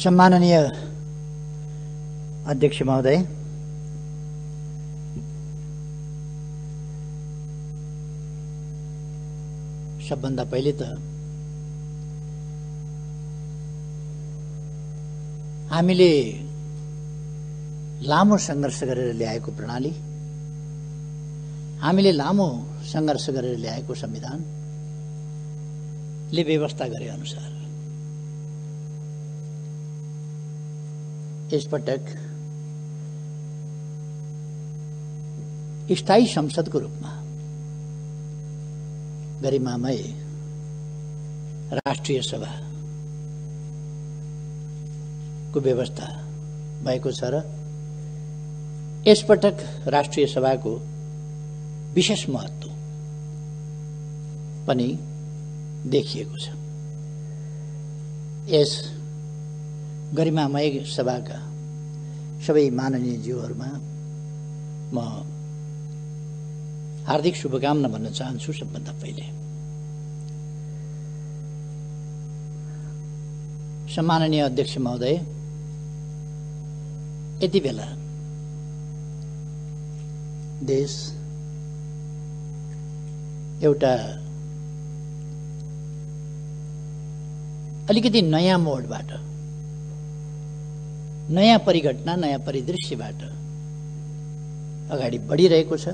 सम्माननीय अध्यक्ष महोदय, सबभन्दा पहिले त हामीले लामो संघर्ष गरेर ल्याएको प्रणाली, हामीले लामो संघर्ष गरेर ल्याएको संविधानले व्यवस्था गरे अनुसार यसपटक स्थायी संसदको रूपमा गरिमामय राष्ट्रिय सभाको व्यवस्था भएको छ र यसपटक राष्ट्रिय सभाको विशेष महत्त्व पनि देखिएको छ। यस गरिमामय सभाका सबै माननीय ज्यूहरूमा म हार्दिक शुभकामना भन्न चाहन्छु। सबभन्दा पहिले सम्माननीय अध्यक्ष महोदय, यति बेला देश एउटा अलिकति नयाँ मोडबाट, नयाँ परिघटना, नयाँ परिदृश्यबाट अगाडि बढिरहेको छ,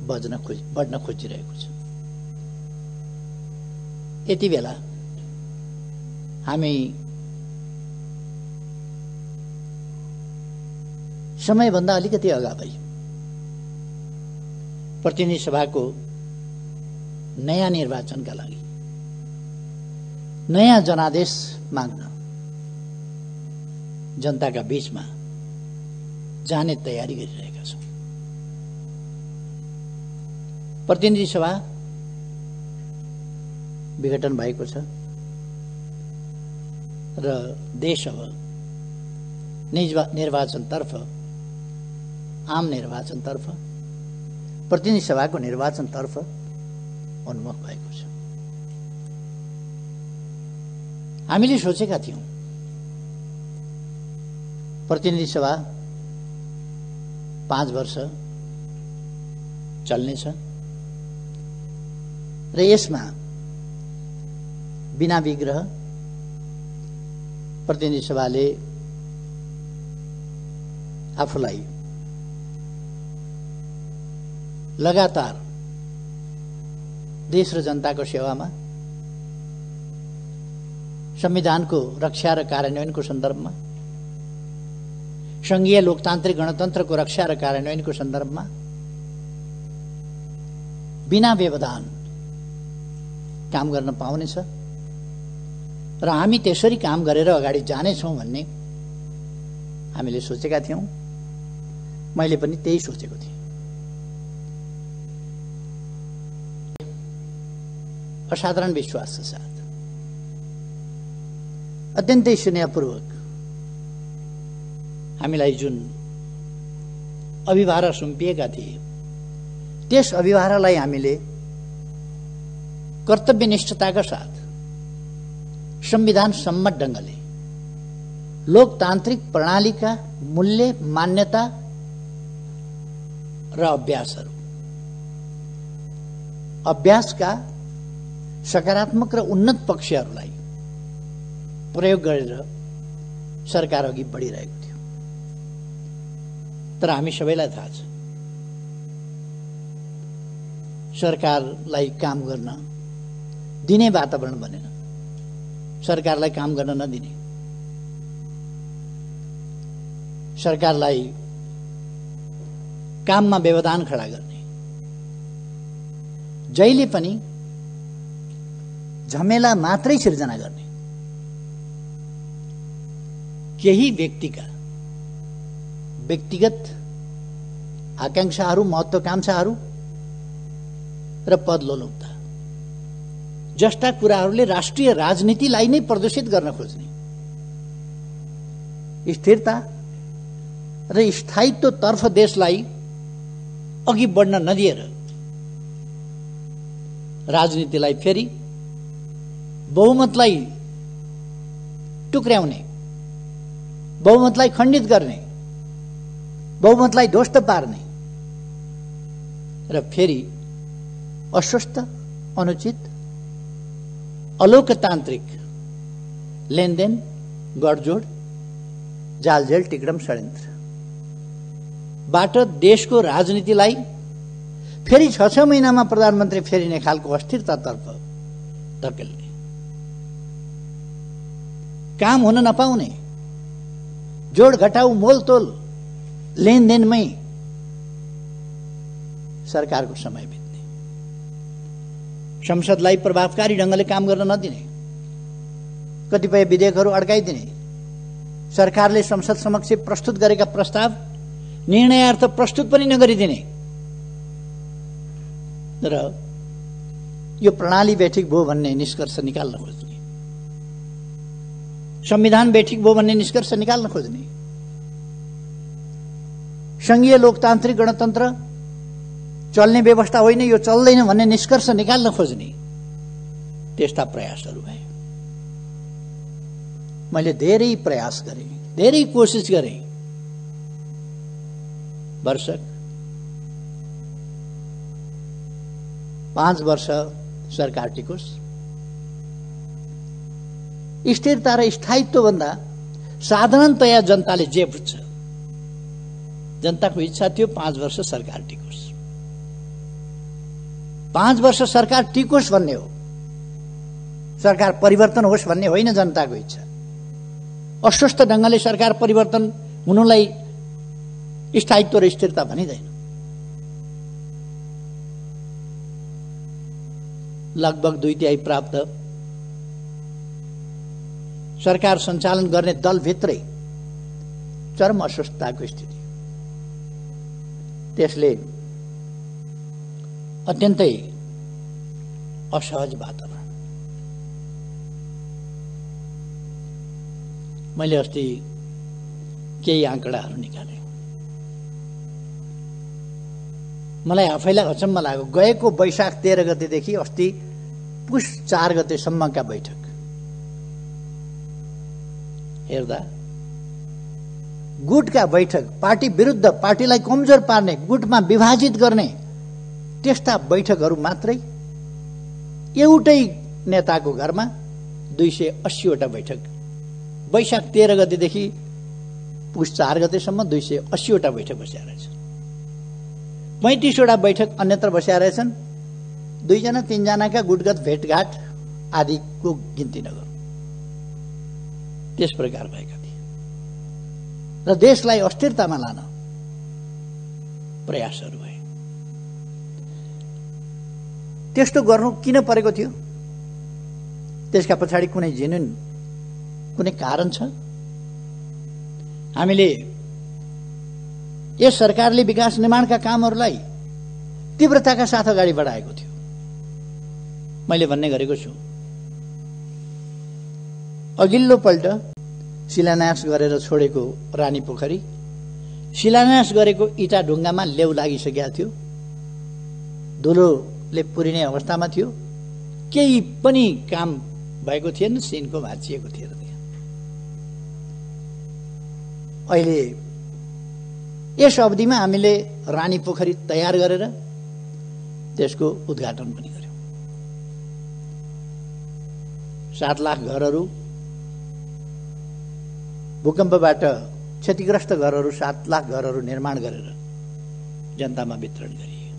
बढ्न खोजिरहेको छ। यति बेला हामी समयभन्दा अलिकति अगावै प्रतिनिधि सभाको नयाँ निर्वाचनका लागि नयाँ जनादेश माग्न जनताका बीचमा जाने तयारी गरिरहेका छौं। प्रतिनिधि सभा विघटन भएको छ र देश अब निर्वाचनतर्फ, आम निर्वाचनतर्फ, प्रतिनिधि सभाको निर्वाचनतर्फ उन्मुख भएको छ। हामीले सोचेका थियौं प्रतिनिधि सभा 5 वर्ष चल्नेछ र यसमा बिना विग्रह प्रतिनिधि सभाले आफूलाई लगातार देश र जनताको सेवामा, संविधानको रक्षा र कार्यान्वयनको सन्दर्भमा, संघीय लोकतान्त्रिक गणतन्त्रको रक्षा र कार्यान्वयनको सन्दर्भमा बिना व्यवधान काम गर्न पाउनेछ र हामी त्यसरी काम गरेर अगाडि जानेछौं भन्ने हामीले सोचेका थियौं। मैले पनि त्यही सोचेको थिएँ। असाधारण विश्वासका साथ, अत्यन्तै स्नेहपूर्वक हामीलाई जुन अभिभारा सुम्पिएका थिए, त्यस अभिभारालाई हामीले कर्तव्यनिष्ठताका साथ संविधान सम्मत ढंगले लोकतान्त्रिक प्रणालीका मूल्य, मान्यता र अभ्यासका सकारात्मक र उन्नत पक्षहरूलाई प्रयोग गरेर सरकार अघि बढिरहेको थियो। तर हामी सबैलाई थाहा छ, सरकारलाई काम गर्न दिने वातावरण बनेन, सरकारलाई काम गर्न नदिने, सरकारलाई काममा व्यवधान खडा गर्ने, जहिले पनि झमेला मात्रै सिर्जना गर्ने, केही व्यक्तिका व्यक्तिगत आकांक्षाहरू, महत्वाकांक्षाहरू र पदलोलुपता जस्ता कुराहरूले राष्ट्रिय राजनीतिलाई नै प्रदूषित गर्न खोज्ने, स्थिरता र स्थायित्वतर्फ देशलाई अघि बढ्न नदिएर राजनीतिलाई फेरि बहुमतलाई टुक्र्याउने बहुमतलाई खण्डित गर्ने, बहुमतलाई ध्वस्त पार्ने र फेरि अस्वस्थ, अनुचित, अलोकतान्त्रिक लेनदेन, गडजोड, जालझेल, टिक्रम, षड्यन्त्रबाट देशको राजनीतिलाई फेरि 6 महिनामा प्रधानमन्त्री फेरिने खालको अस्थिरतातर्फ धकेल्ने, काम हुन नपाउने, जोड घटाउ मोलतोल लेनदेनमै सरकारको समय बित्ने, संसदलाई प्रभावकारी ढंगले काम गर्न नदिने, कतिपय विधेयकहरू अड्काइदिने, सरकारले संसद समक्ष प्रस्तुत गरेका प्रस्ताव निर्णयार्थ प्रस्तुत पनि नगरिदिने र यो प्रणाली बेठिक भयो भन्ने निष्कर्ष निकाल्न खोज्ने, संविधान बेठिक भयो भन्ने निष्कर्ष निकाल्न खोज्ने, संघीय लोकतान्त्रिक गणतन्त्र चल्ने व्यवस्था होइन, यो चल्दैन भन्ने निष्कर्ष निकाल्न खोज्ने त्यस्ता प्रयासहरू भए। मैले धेरै प्रयास गरेँ, धेरै कोसिस गरेँ। वर्षक 5 वर्ष सरकार टिकोस्। स्थिरता र स्थायित्व भन्दा साधारणतया जनताले जे बुझ्छ, जनताको इच्छा थियो 5 वर्ष सरकार टिकोस्। 5 वर्ष सरकार टिकोस् भन्ने हो, सरकार परिवर्तन होस् भन्ने होइन जनताको इच्छा। अस्वस्थ ढंगले सरकार परिवर्तन हुनुलाई स्थायित्व र स्थिरता भनिदैन। लगभग 2/3 प्राप्त सरकार सञ्चालन गर्ने दलभित्रै चरम अस्वस्थताको स्थिति, त्यसले अत्यन्तै असहज वातावरण। मैले अस्ति केही आँकडाहरू निकाले, मलाई आफैलाई अचम्म लाग्यो। गएको वैशाख 13 गतेदेखि अस्ति पुष 4 गतेसम्मका बैठक हेर्दा गुटका बैठक, पार्टी विरुद्ध, पार्टीलाई कमजोर पार्ने, गुटमा विभाजित गर्ने त्यस्ता बैठकहरू मात्रै एउटै नेताको घरमा 280 वटा बैठक, वैशाख 13 गतेदेखि पुष 4 गतेसम्म 280 वटा बैठक बसेका रहेछन्। 35 वटा बैठक अन्यत्र बसेका रहेछन्। 2 जना 3 जनाका गुटगत भेटघाट आदिको गिन्ती नगरौँ, त्यस प्रकार भएका थिए र देशलाई अस्थिरतामा लान प्रयासहरू भए। त्यस्तो गर्नु किन परेको थियो? त्यसका पछाडि कुनै जेन्युन कुनै कारण छ? हामीले यस सरकारले विकास निर्माणका कामहरूलाई तीव्रताका साथ अगाडि बढाएको थियो। मैले भन्ने गरेको छु, अघिल्लो पल्ट शिलान्यास गरेर छोडेको रानी पोखरी, शिलान्यास गरेको इटा ढुङ्गामा लेउ लागिसकेका थियो, धुलोले पुरिने अवस्थामा थियो, केही पनि काम भएको थिएन, सिनको भाँचिएको थिएन। अहिले यस अवधिमा हामीले रानी पोखरी तयार गरेर त्यसको उद्घाटन पनि गर्यौं। 7 लाख घरहरू, भूकम्पबाट क्षतिग्रस्त घरहरू, 7 लाख घरहरू निर्माण गरेर जनतामा वितरण गरियो।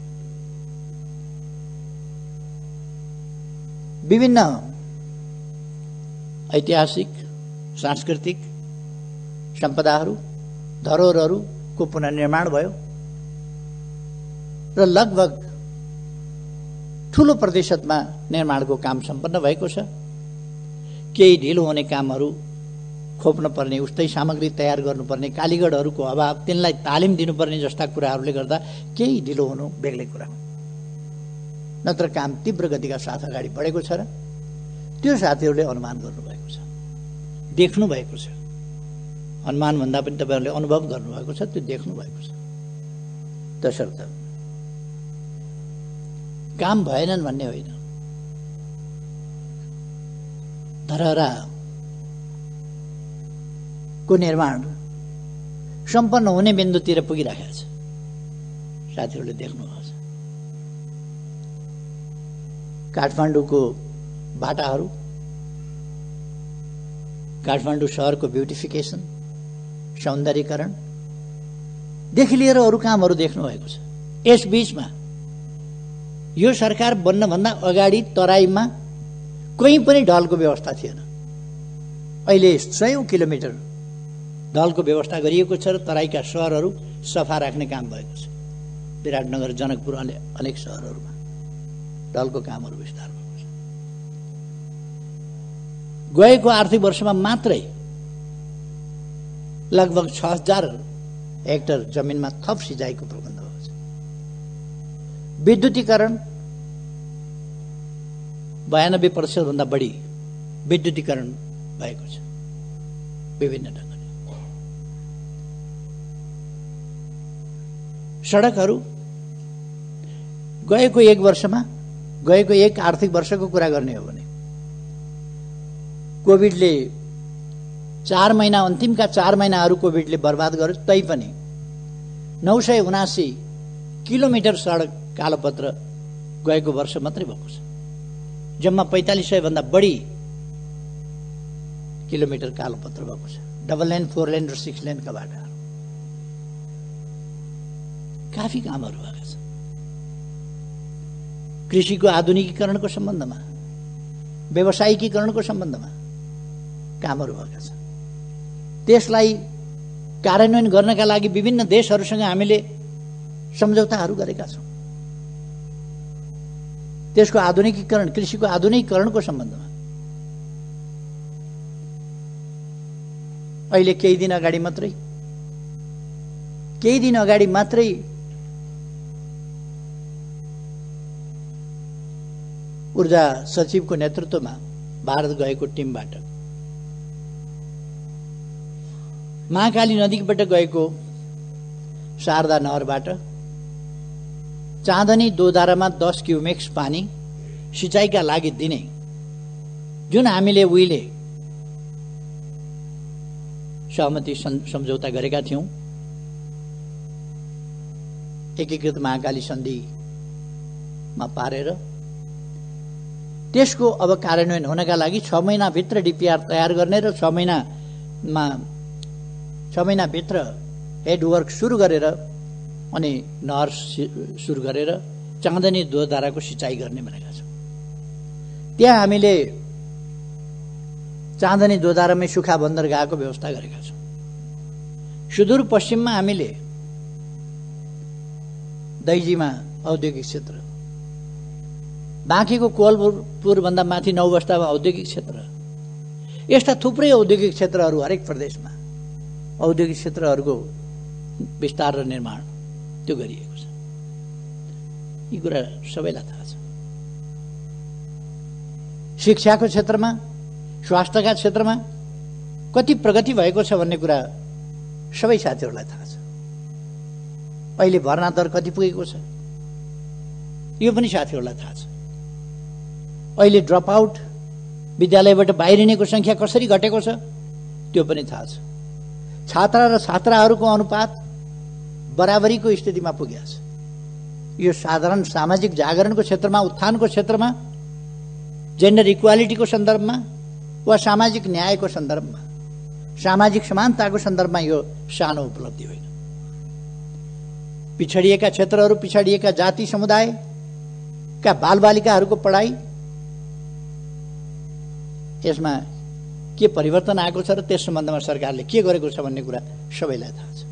विभिन्न ऐतिहासिक, सांस्कृतिक सम्पदाहरू, धरोहरहरूको पुनर्निर्माण भयो र लगभग ठूलो प्रतिशतमा निर्माणको काम सम्पन्न भएको छ। केही ढिलो हुने कामहरू खोप्न पर्ने, उस्तै सामग्री तयार गर्नुपर्ने, कालीगढहरूको अभाव, तिनलाई तालिम दिनुपर्ने जस्ता कुराहरूले गर्दा केही ढिलो हुनु बेग्लै कुरा हो। नत्र काम तीव्र गतिका साथ अगाडि बढेको छ र त्यो साथीहरूले अनुमान गर्नुभएको छ, देख्नु भएको छ। अनुमान भन्दा पनि तपाईहरुले अनुभव गर्नुभएको छ, त्यो देख्नु भएको छ। तसर्थ काम भएनन् भन्ने होइन, धरहरा को निर्माण सम्पन्न हुने बिन्दुतिर पुगिराखेको छ। साथीहरूले देख्नुभएको छ काठमाडौँको बाटाहरू, काठमाडौँ शहरको ब्युटिफिकेसन, सौन्दर्यीकरण देखि लिएर अरू कामहरू देख्नुभएको छ। यस बीचमा यो सरकार बन्नभन्दा अगाडि तराईमा कहीँ पनि ढलको व्यवस्था थिएन। अहिले 100 किलोमिटर ढलको व्यवस्था गरिएको छ र तराईका सहरहरू सफा राख्ने काम भएको छ। विराटनगर, जनकपुर, अनेक सहरहरूमा ढलको कामहरू विस्तार भएको छ। गएको आर्थिक वर्षमा मात्रै लगभग 6000 हेक्टर जमिनमा थप सिँचाइको प्रबन्ध भएको छ। विद्युतीकरण 92% भन्दा बढी विद्युतीकरण भएको छ विभिन्न ढङ्गले। सडकहरू गएको एक आर्थिक वर्षको कुरा गर्ने हो भने कोभिडले 4 महिना, अन्तिमका 4 महिनाहरू कोभिडले बर्बाद गर्यो, तैपनि 979 किलोमिटर सडक कालोपत्र गएको वर्ष मात्रै भएको छ। जम्मा 4500 भन्दा बढी किलोमिटर कालोपत्र भएको छ। डबल लेन, 4 लेन र 6 लेनका बाटाहरू, काफी कामहरू भएका छन्। कृषिको आधुनिकीकरणको सम्बन्धमा, व्यावसायिकीकरणको सम्बन्धमा कामहरू भएका छन्। त्यसलाई कार्यान्वयन गर्नका लागि विभिन्न देशहरूसँग हामीले सम्झौताहरू गरेका छौँ। त्यसको आधुनिकीकरण, कृषिको आधुनिकीकरणको सम्बन्धमा अहिले केही दिन अगाडि मात्रै ऊर्जा सचिवको नेतृत्वमा भारत गएको टिमबाट महाकाली नदीबाट गएको शारदा नहरबाट चाँदनी दोधारामा 10 क्युमेक्स पानी सिँचाइका लागि दिने जुन हामीले उहिले सहमति सम्झौता गरेका थियौं, एकीकृत महाकाली सन्धिमा पारेर त्यसको अब कार्यान्वयन हुनका लागि 6 महिनाभित्र डीपीआर तयार गर्ने र 6 महिनाभित्र हेडवर्क सुरु गरेर अनि नहर सुरु गरेर चाँदनी दोधाराको सिँचाइ गर्ने भनेका छौँ। त्यहाँ हामीले चाँदनी दोधारामै सुखा बन्दरगाहको व्यवस्था गरेका छौँ। सुदूरपश्चिममा हामीले दैजीमा औद्योगिक क्षेत्र, बाँकीको कोलपुर भन्दा माथि 9 बस्तामा औद्योगिक क्षेत्र, यस्ता थुप्रै औद्योगिक क्षेत्रहरू हरेक प्रदेशमा औद्योगिक क्षेत्रहरूको विस्तार र निर्माण त्यो गरिएको छ। यी कुरा सबैलाई थाहा छ। शिक्षाको क्षेत्रमा, स्वास्थ्यका क्षेत्रमा कति प्रगति भएको छ भन्ने कुरा सबै साथीहरूलाई थाहा छ। अहिले भर्ना दर कति पुगेको छ यो पनि साथीहरूलाई थाहा छ। अहिले ड्रप आउट, विद्यालयबाट बाहिरिनेको संख्या कसरी घटेको छ त्यो पनि थाहा छ। छात्रा र छात्राहरूको अनुपात बराबरीको स्थितिमा पुगेको छ। यो साधारण सामाजिक जागरणको क्षेत्रमा, उत्थानको क्षेत्रमा, जेन्डर इक्वालिटीको सन्दर्भमा वा सामाजिक न्यायको सन्दर्भमा, सामाजिक समानताको सन्दर्भमा यो सानो उपलब्धि होइन। पिछडिएका क्षेत्रहरू, पिछडिएका जाति समुदायका बालबालिकाहरूको पढाइ, यसमा के परिवर्तन आएको छ र त्यस सम्बन्धमा सरकारले के गरेको छ भन्ने कुरा सबैलाई थाहा छ।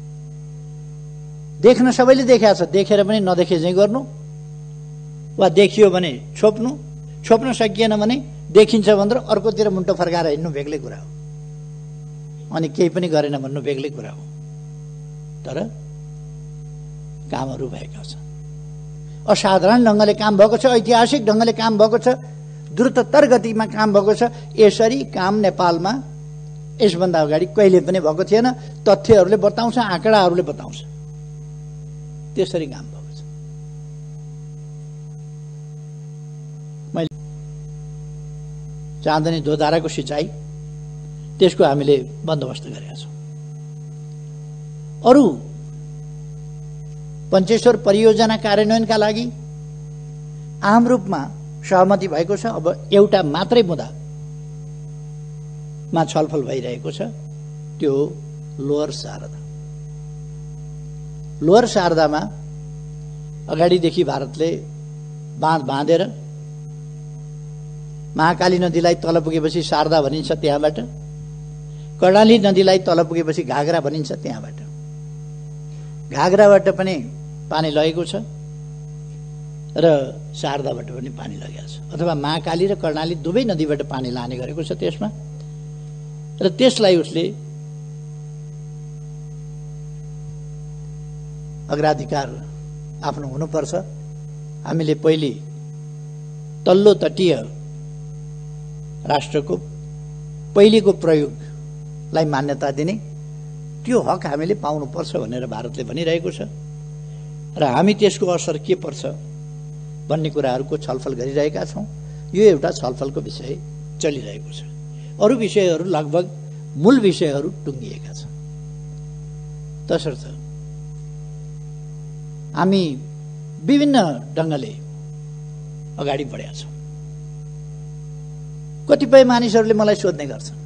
देख्न सबैले देखेको छ, देखेर पनि नदेखे झैं गर्नु वा देखियो भने छोप्न सकिएन भने देखिन्छ भनेर अर्कोतिर मुन्टो फर्काएर हिँड्नु बेग्लै कुरा हो, अनि केही पनि गरेन भन्नु बेग्लै कुरा हो। तर कामहरू भएका छन्, असाधारण ढङ्गले काम भएको छ, ऐतिहासिक ढङ्गले काम भएको छ, द्रुततर गतिमा काम भएको छ। यसरी काम नेपालमा यसभन्दा अगाडि कहिले पनि भएको थिएन। तथ्यहरूले बताउँछ, आँकडाहरूले बताउँछ, त्यसरी काम भएको छ। मैले चाँदनी दोधाराको सिँचाइ त्यसको हामीले बन्दोबस्त गरेका छौँ। अरू पञ्चेश्वर परियोजना कार्यान्वयनका लागि आम रूपमा सहमति भएको छ। अब एउटा मात्रै मुद्दामा छलफल भइरहेको छ, त्यो लोअर शारदा। लोअर शारदामा अगाडिदेखि भारतले बाँध बाँधेर महाकाली नदीलाई तल पुगेपछि शारदा भनिन्छ, त्यहाँबाट कर्णाली नदीलाई तल पुगेपछि घागरा भनिन्छ, त्यहाँबाट घागराबाट पनि पानी लगेको छ र शारदाबाट पनि पानी लगेको छ, अथवा महाकाली र कर्णाली दुवै नदीबाट पानी लाने गरेको छ त्यसमा। र त्यसलाई उसले अग्राधिकार आफ्नो हुनुपर्छ। हामीले पहिले तल्लो तटीय राष्ट्रको पहिलेको प्रयोगलाई मान्यता दिने त्यो हक हामीले पाउनुपर्छ भनेर भारतले भनिरहेको छ र हामी त्यसको असर के पर्छ भन्ने कुराहरूको छलफल गरिरहेका छौँ। यो एउटा छलफलको विषय चलिरहेको छ। अरू विषयहरू लगभग मूल विषयहरू टुङ्गिएका छन्। तसर्थ हामी विभिन्न ढङ्गले अगाडि बढेका छौँ। कतिपय मानिसहरूले मलाई सोध्ने गर्छन्,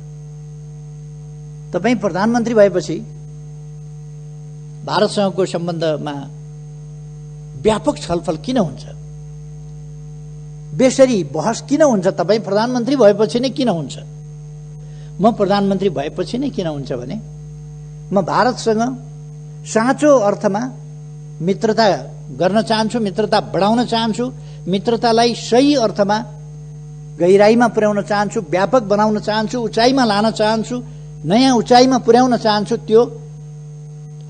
तपाईँ प्रधानमन्त्री भएपछि भारतसँगको सम्बन्धमा व्यापक छलफल किन हुन्छ, बेसरी बहस किन हुन्छ, तपाईँ प्रधानमन्त्री भएपछि नै किन हुन्छ? म प्रधानमन्त्री भएपछि नै किन हुन्छ भने म भारतसँग साँचो अर्थमा मित्रता गर्न चाहन्छु, मित्रता बढाउन चाहन्छु, मित्रतालाई सही अर्थमा गहिराईमा पुर्याउन चाहन्छु, व्यापक बनाउन चाहन्छु, उचाइमा लान चाहन्छु, नयाँ उचाइमा पुर्याउन चाहन्छु। त्यो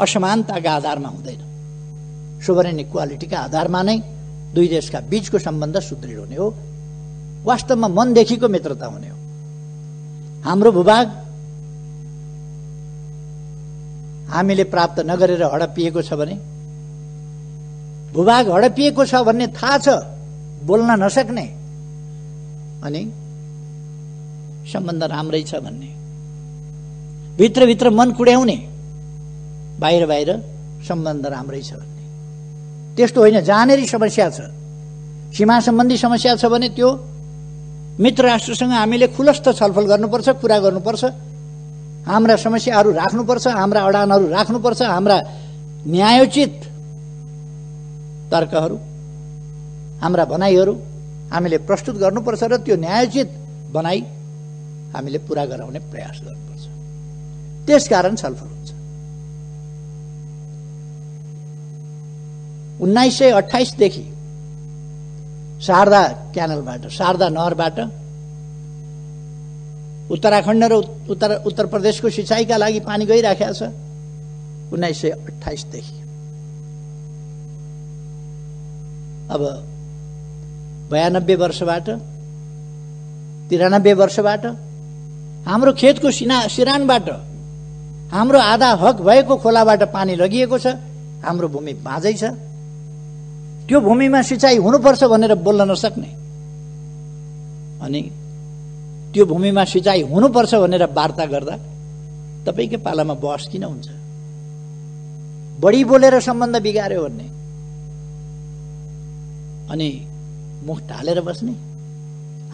असमानताका आधारमा हुँदैन, सोभरेन इक्वालिटीका आधारमा नै दुई देशका बीचको सम्बन्ध सुदृढ हुने हो, वास्तवमा मनदेखिको मित्रता हुने हो। हाम्रो भूभाग हामीले प्राप्त नगरेर हडपिएको छ भने, भूभाग हडपिएको छ भन्ने थाहा छ, बोल्न नसक्ने, अनि सम्बन्ध राम्रै छ भन्ने, भित्रभित्र मन कुड्याउने, बाहिर बाहिर सम्बन्ध राम्रै छ भन्ने, त्यस्तो होइन। जहाँनेरि समस्या छ, सीमा सम्बन्धी समस्या छ भने त्यो मित्र राष्ट्रसँग हामीले खुलस्त छलफल गर्नुपर्छ, कुरा गर्नुपर्छ, हाम्रा समस्याहरू राख्नुपर्छ, हाम्रा अडानहरू राख्नुपर्छ, हाम्रा न्यायोचित तर्कहरू, हाम्रा भनाइहरू हामीले प्रस्तुत गर्नुपर्छ र त्यो न्यायोचित भनाइ हामीले पूरा गराउने प्रयास गर्नुपर्छ। त्यसकारण छलफल हुन्छ। 1928 देखि शारदा क्यानलबाट, शारदा नहरबाट उत्तराखण्ड र उत्तर प्रदेशको सिंचाइका लागि पानी गइराखेको छ। 1928 देखि अब 92 वर्षबाट 93 वर्षबाट हाम्रो खेतको सिरानबाट हाम्रो आधा हक भएको खोलाबाट पानी लगिएको छ। हाम्रो भूमि बाँझै छ। त्यो भूमिमा सिंचाइ हुनुपर्छ भनेर बोल्न नसक्ने, अनि त्यो भूमिमा सिंचाइ हुनुपर्छ भनेर वार्ता गर्दा तपाईकै पालामा बहस किन हुन्छ? बढी बोलेर सम्बन्ध बिगार्यो भन्ने, अनि मुख ढालेर बस्ने,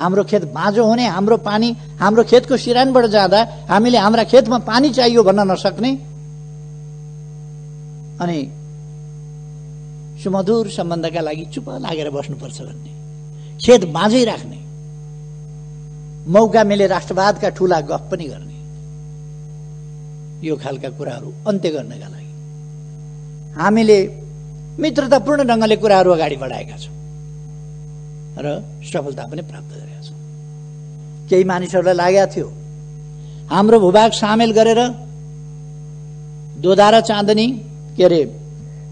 हाम्रो खेत बाँझो हुने, हाम्रो पानी हाम्रो खेतको सिरानबाट जाँदा हामीले हाम्रा खेतमा पानी चाहियो भन्न नसक्ने, अनि सुमधुर सम्बन्धका लागि चुप लागेर बस्नुपर्छ भन्ने, खेत बाँझै राख्ने, मौका मिले राष्ट्रवादका ठूला गफ पनि गर्ने, यो खालका कुराहरू अन्त्य गर्नका लागि हामीले मित्रतापूर्ण ढङ्गले कुराहरू अगाडि बढाएका छौँ र सफलता पनि प्राप्त गरेका छौँ। केही मानिसहरूलाई लागेको थियो हाम्रो भूभाग सामेल गरेर दोधारा चाँदनी, के अरे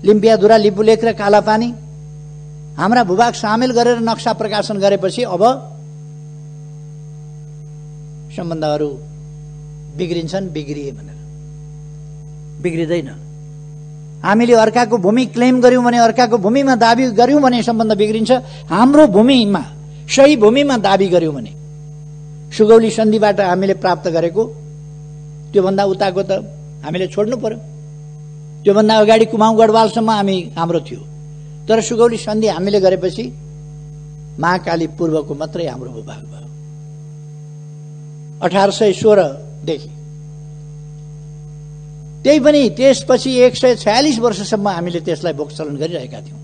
लिम्पियाधुरा, लिपुलेख र कालापानी हाम्रा भूभाग सामेल गरेर नक्सा प्रकाशन गरेपछि अब सम्बन्धहरू बिग्रिन्छन्, बिग्रिए भनेर बिग्रिँदैन। हामीले अर्काको भूमि क्लेम गर्यौं भने, अर्काको भूमिमा दाबी गर्यौं भने सम्बन्ध बिग्रिन्छ। हाम्रो भूमिमा, सही भूमिमा दाबी गर्यौं भने, सुगौली सन्धिबाट हामीले प्राप्त गरेको त्योभन्दा उताको त हामीले छोड्नु पर्यो। त्योभन्दा अगाडि कुमाउँ गढवालसम्म हाम्रो थियो। तर सुगौली सन्धि हामीले गरेपछि महाकाली पूर्वको मात्रै हाम्रो भूभाग भयो। 1816 देखि। त्यही पनि त्यसपछि 146 वर्षसम्म हामीले त्यसलाई भोगचलन गरिरहेका थियौं।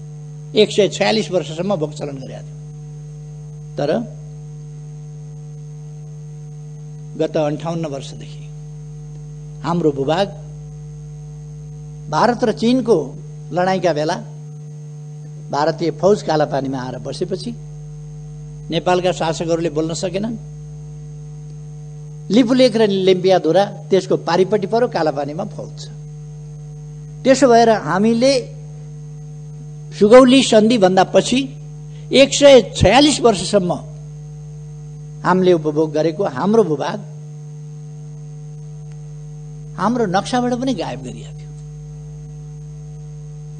146 वर्षसम्म भोगचलन गरेका थियौं। तर गत 58 वर्षदेखि हाम्रो भूभाग भारत र चीनको लडाईँका बेला भारतीय फौज कालापानीमा आएर बसेपछि नेपालका शासकहरूले बोल्न सकेनन्। लिपुलेख र लेम्पियाधुरा त्यसको पारिपट्टि पर्यो, कालापानीमा फौज छ। त्यसो भएर हामीले सुगौली सन्धि भन्दा पछि 146 वर्षसम्म हामीले उपभोग गरेको हाम्रो भूभाग हाम्रो नक्साबाट पनि गायब गरिएको थियो।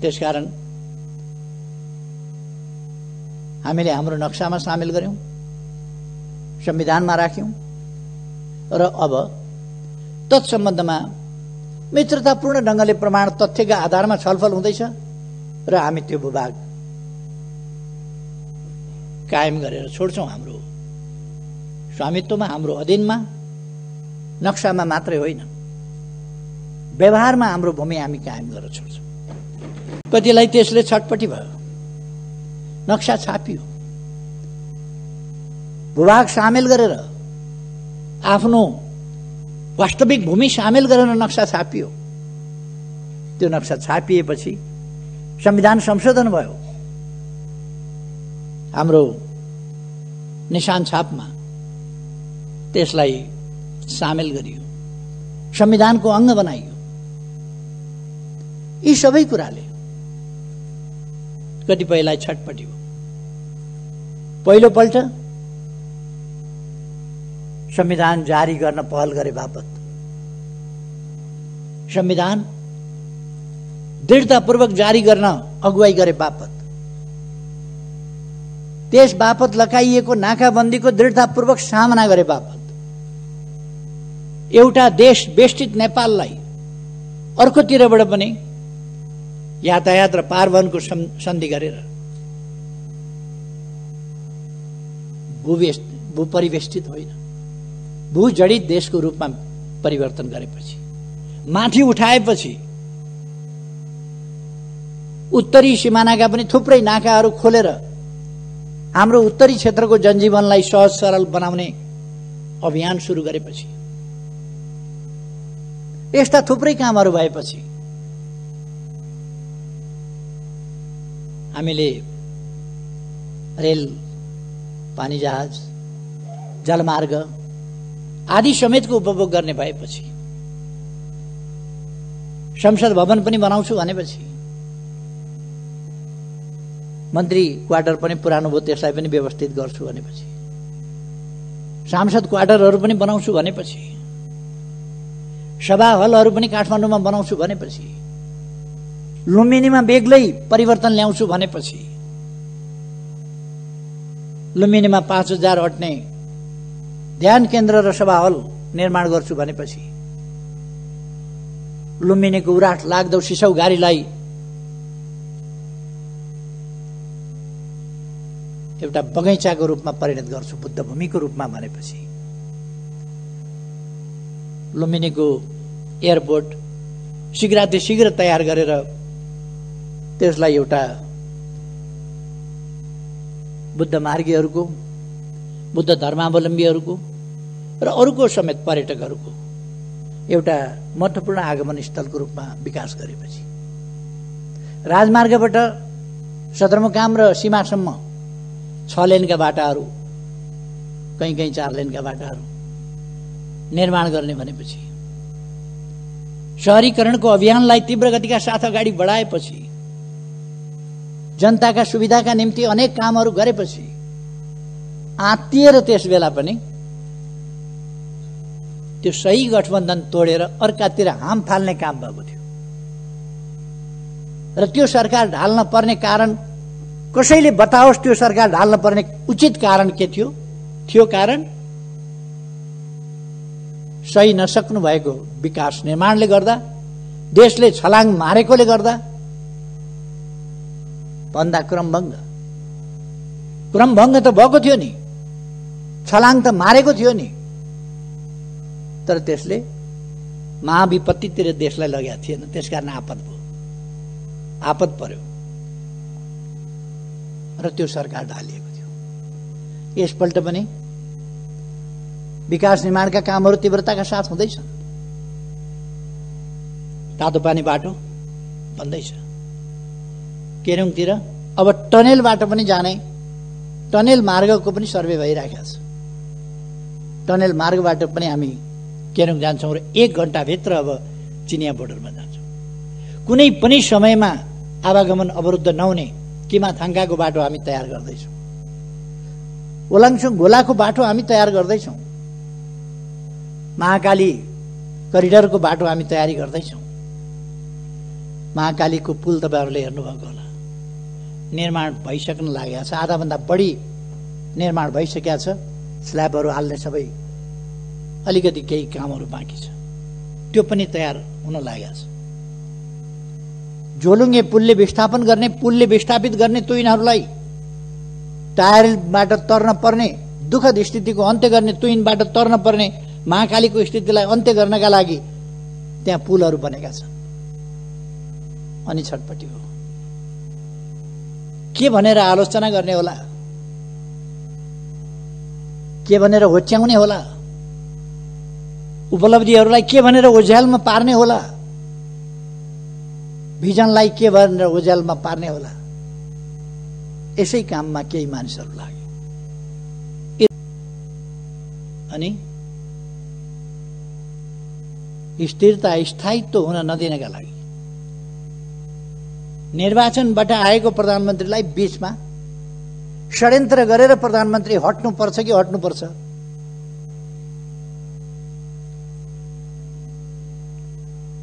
त्यसकारण हामीले हाम्रो नक्सामा सामेल गर्यौं, संविधानमा राख्यौं र अब तत्सम्बन्धमा मित्रतापूर्ण ढंगले प्रमाण तथ्यका आधारमा छलफल हुँदैछ र हामी त्यो भूभाग कायम गरेर छोड्छौं। हाम्रो स्वामित्वमा, हाम्रो अधीनमा, नक्सामा मात्रै होइन, व्यवहारमा हाम्रो भूमि हामी कायम गरेर छोड्छौं। कतिलाई त्यसले छटपटी भयो। नक्सा छापियो, भूभाग सामेल गरेर, आफ्नो वास्तविक भूमि सामेल गरेर नक्सा छापियो। त्यो नक्सा छापिएपछि संविधान संशोधन भयो। हाम्रो निशान छापमा त्यसलाई सामेल गरियो, संविधानको अंग बनाइयो। यी सबै कुराले कतिपयलाई छटपटी हो। पहिलो पल्ट संविधान जारी गर्न पहल गरे बापत, संविधान दृढतापूर्वक जारी गर्न अगुवाई गरे बापत, त्यस बापत लगाइएको नाकाबन्दीको दृढतापूर्वक सामना गरे बापत, एउटा देश बेष्टित नेपाललाई अर्कोतिरबाट पनि यातायात र पारवहनको सन्धि गरेर भूपरिवेष्टित होइन, भूजडित देशको रूपमा परिवर्तन गरेपछि, माथि उठाएपछि, उत्तरी सिमानाका पनि थुप्रै नाकाहरू खोलेर हाम्रो उत्तरी क्षेत्रको जनजीवनलाई सहज सरल बनाउने अभियान सुरु गरेपछि, यस्ता थुप्रै कामहरू भएपछि हामीले रेल, पानी जहाज, जलमार्ग आदि समेतको उपभोग गर्ने भएपछि, संसद भवन पनि बनाउँछु भनेपछि, मन्त्री क्वार्टर पनि पुरानो भयो त्यसलाई पनि व्यवस्थित गर्छु भनेपछि, सांसद क्वार्टरहरू पनि बनाउँछु भनेपछि, सभा हलहरू पनि काठमाडौँमा बनाउँछु भनेपछि, लुम्बिनीमा बेग्लै परिवर्तन ल्याउँछु भनेपछि, लुम्बिनीमा 5000 अट्ने ध्यान केन्द्र र सभा हल निर्माण गर्छु भनेपछि, लुम्बिनीको उराट लाग्दो सिसौ गाडीलाई एउटा बगैँचाको रूपमा परिणत गर्छु, बुद्ध भूमिको रूपमा भनेपछि, लुम्बिनीको एयरपोर्ट शीघ्र तयार गरेर त्यसलाई एउटा बुद्ध मार्गीहरूको, बुद्ध धर्मावलम्बीहरूको र अरूको समेत पर्यटकहरूको एउटा महत्त्वपूर्ण आगमन स्थलको रूपमा विकास गरेपछि, राजमार्गबाट सदरमुकाम र सीमासम्म 6 लेनका बाटाहरू, कहीँ 4 लेनका बाटाहरू निर्माण गर्ने भनेपछि, शहरीकरणको अभियानलाई तीव्र गतिका साथ अगाडि बढाएपछि, जनताका सुविधाका निम्ति अनेक कामहरू गरेपछि, आत्तिएर त्यस बेला पनि त्यो सही गठबन्धन तोडेर अर्कातिर हाम फाल्ने काम भएको थियो र त्यो सरकार ढाल्न पर्ने कारण कसैले बताओस्। त्यो सरकार ढाल्न पर्ने उचित कारण के थियो? थियो कारण सही नसक्नु भएको विकास निर्माणले गर्दा देशले छलाङ मारेकोले गर्दा भन्दा क्रमभङ्ग त भएको थियो नि, छलाङ त मारेको थियो नि, तर त्यसले महाविपत्तितिर देशलाई लगेको थिएन। त्यसकारण आपद पर्यो र त्यो सरकार ढालिएको थियो। यसपल्ट पनि विकास निर्माणका कामहरू तीव्रताका साथ हुँदैछन्। तातो पानी बाटो बन्दैछ केरुङतिर, अब टनेल बाटो पनि जाने, टनेल मार्गको पनि सर्वे भइरहेको छ। टनेल मार्गबाट पनि हामी केरुङ जान्छौँ र 1 घण्टाभित्र अब चिनिया बोर्डरमा जान्छौँ। कुनै पनि समयमा आवागमन अवरुद्ध नहुने किमाथाङ्गाको बाटो हामी तयार गर्दैछौँ। ओलाङसुङ गोलाको बाटो हामी तयार गर्दैछौँ। महाकाली करिडरको बाटो हामी तयारी गर्दैछौँ। महाकालीको पुल तपाईहरुले हेर्नुभएको होला, निर्माण भइसक्न लागेको छ, आधाभन्दा बढी निर्माण भइसकेको छ। स्ल्याबहरू हाल्ने सबै अलिकति केही कामहरू बाँकी छ, त्यो पनि तयार हुन लागेको छ। झोलुङ्गे पुलले विस्थापित गर्ने तुइनहरूलाई टायरबाट तर्न पर्ने, दुःखद स्थितिको अन्त्य गर्ने, तुइनबाट तर्न पर्ने महाकालीको स्थितिलाई अन्त्य गर्नका लागि त्यहाँ पुलहरू बनेका छन्। अनि छटपटी हो, के भनेर आलोचना गर्ने होला, के भनेर होच्याउने होला, उपलब्धिहरूलाई के भनेर ओझ्यालमा पार्ने होला, भिजनलाई के भनेर ओझ्यालमा पार्ने होला। यसै काममा केही मानिसहरू लाग्यो। अनि स्थिरता स्थायित्व हुन नदिनका लागि निर्वाचनबाट आएको प्रधानमन्त्रीलाई बीचमा षड्यन्त्र गरेर प्रधानमन्त्री हट्नुपर्छ कि हट्नुपर्छ,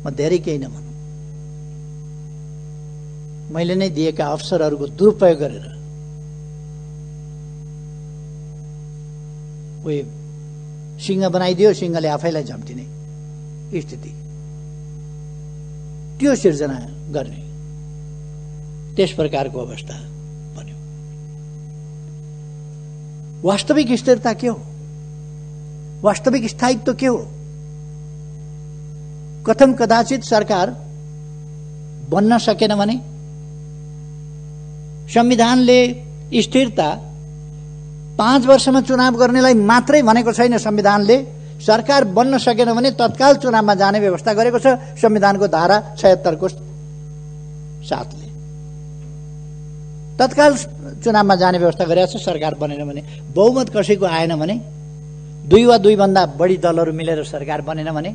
म धेरै केही नभनौँ, मैले नै दिएका अवसरहरूको दुरुपयोग गरेर सिंह बनाइदियो, सिंहले आफैलाई झम्टिने स्थिति, त्यो सिर्जना गर्ने त्यस प्रकारको अवस्था बन्यो। वास्तविक स्थिरता के हो, वास्तविक स्थायित्व के हो? कथम कदाचित सरकार बन्न सकेन भने संविधानले स्थिरता 5 वर्षमा चुनाव गर्नेलाई मात्रै भनेको छैन। संविधानले सरकार बन्न सकेन भने तत्काल चुनावमा जाने व्यवस्था गरेको छ संविधानको धारा 76 को साथले। तत्काल चुनावमा जाने व्यवस्था गरेको छ। सरकार बनेन भने, बहुमत कसैको आएन भने, 2 वा 2 भन्दा बढी दलहरू मिलेर सरकार बनेन भने,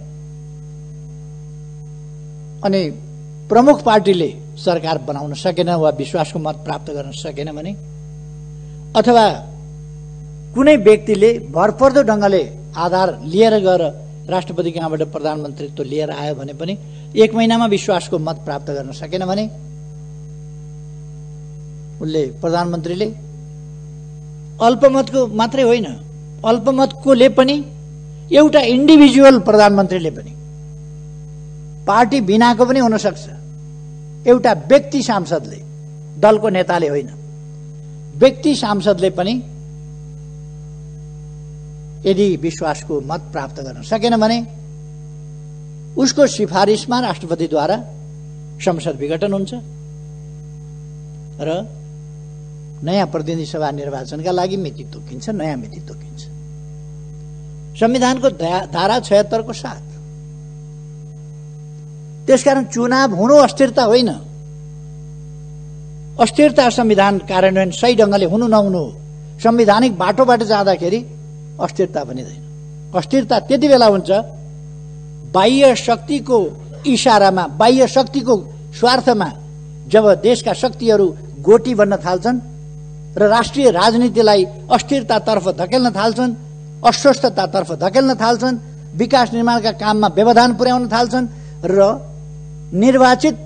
अनि प्रमुख पार्टीले सरकार बनाउन सकेन वा विश्वासको मत प्राप्त गर्न सकेन भने, अथवा कुनै व्यक्तिले भरपर्दो ढंगले आधार लिएर गएर राष्ट्रपति कहाँबाट प्रधानमन्त्रीत्व लिएर आयो भने पनि 1 महिनामा विश्वासको मत प्राप्त गर्न सकेन भने उनले प्रधानमन्त्रीले अल्पमतको मात्रै होइन, अल्पमतकोले पनि, एउटा इन्डिभिजुअल प्रधानमन्त्रीले पनि, पार्टी बिनाको पनि हुन सक्छ, एउटा व्यक्ति सांसदले, दलको नेताले होइन, व्यक्ति सांसदले पनि यदि विश्वासको मत प्राप्त गर्न सकेन भने उसको सिफारिसमा राष्ट्रपतिद्वारा संसद विघटन हुन्छ र नयाँ प्रतिनिधि सभा निर्वाचनका लागि मिति तोकिन्छ, नयाँ मिति तोकिन्छ संविधानको धारा 76 को साथ। त्यसकारण चुनाव हुनु अस्थिरता होइन, अस्थिरता संविधान कार्यान्वयन सही ढंगले हुनु नहुनु हो। संवैधानिक बाटोबाट जाँदाखेरि अस्थिरता बनिदैन। अस्थिरता त्यति बेला हुन्छ बाह्य शक्तिको इशारामा, बाह्य शक्तिको स्वार्थमा जब देशका शक्तिहरू गोटी बन्न थाल्छन् र राष्ट्रिय राजनीतिलाई अस्थिरतातर्फ धकेल्न थाल्छन्, अस्वस्थतातर्फ धकेल्न थाल्छन्, विकास निर्माणका काममा व्यवधान पुर्याउन थाल्छन् र निर्वाचित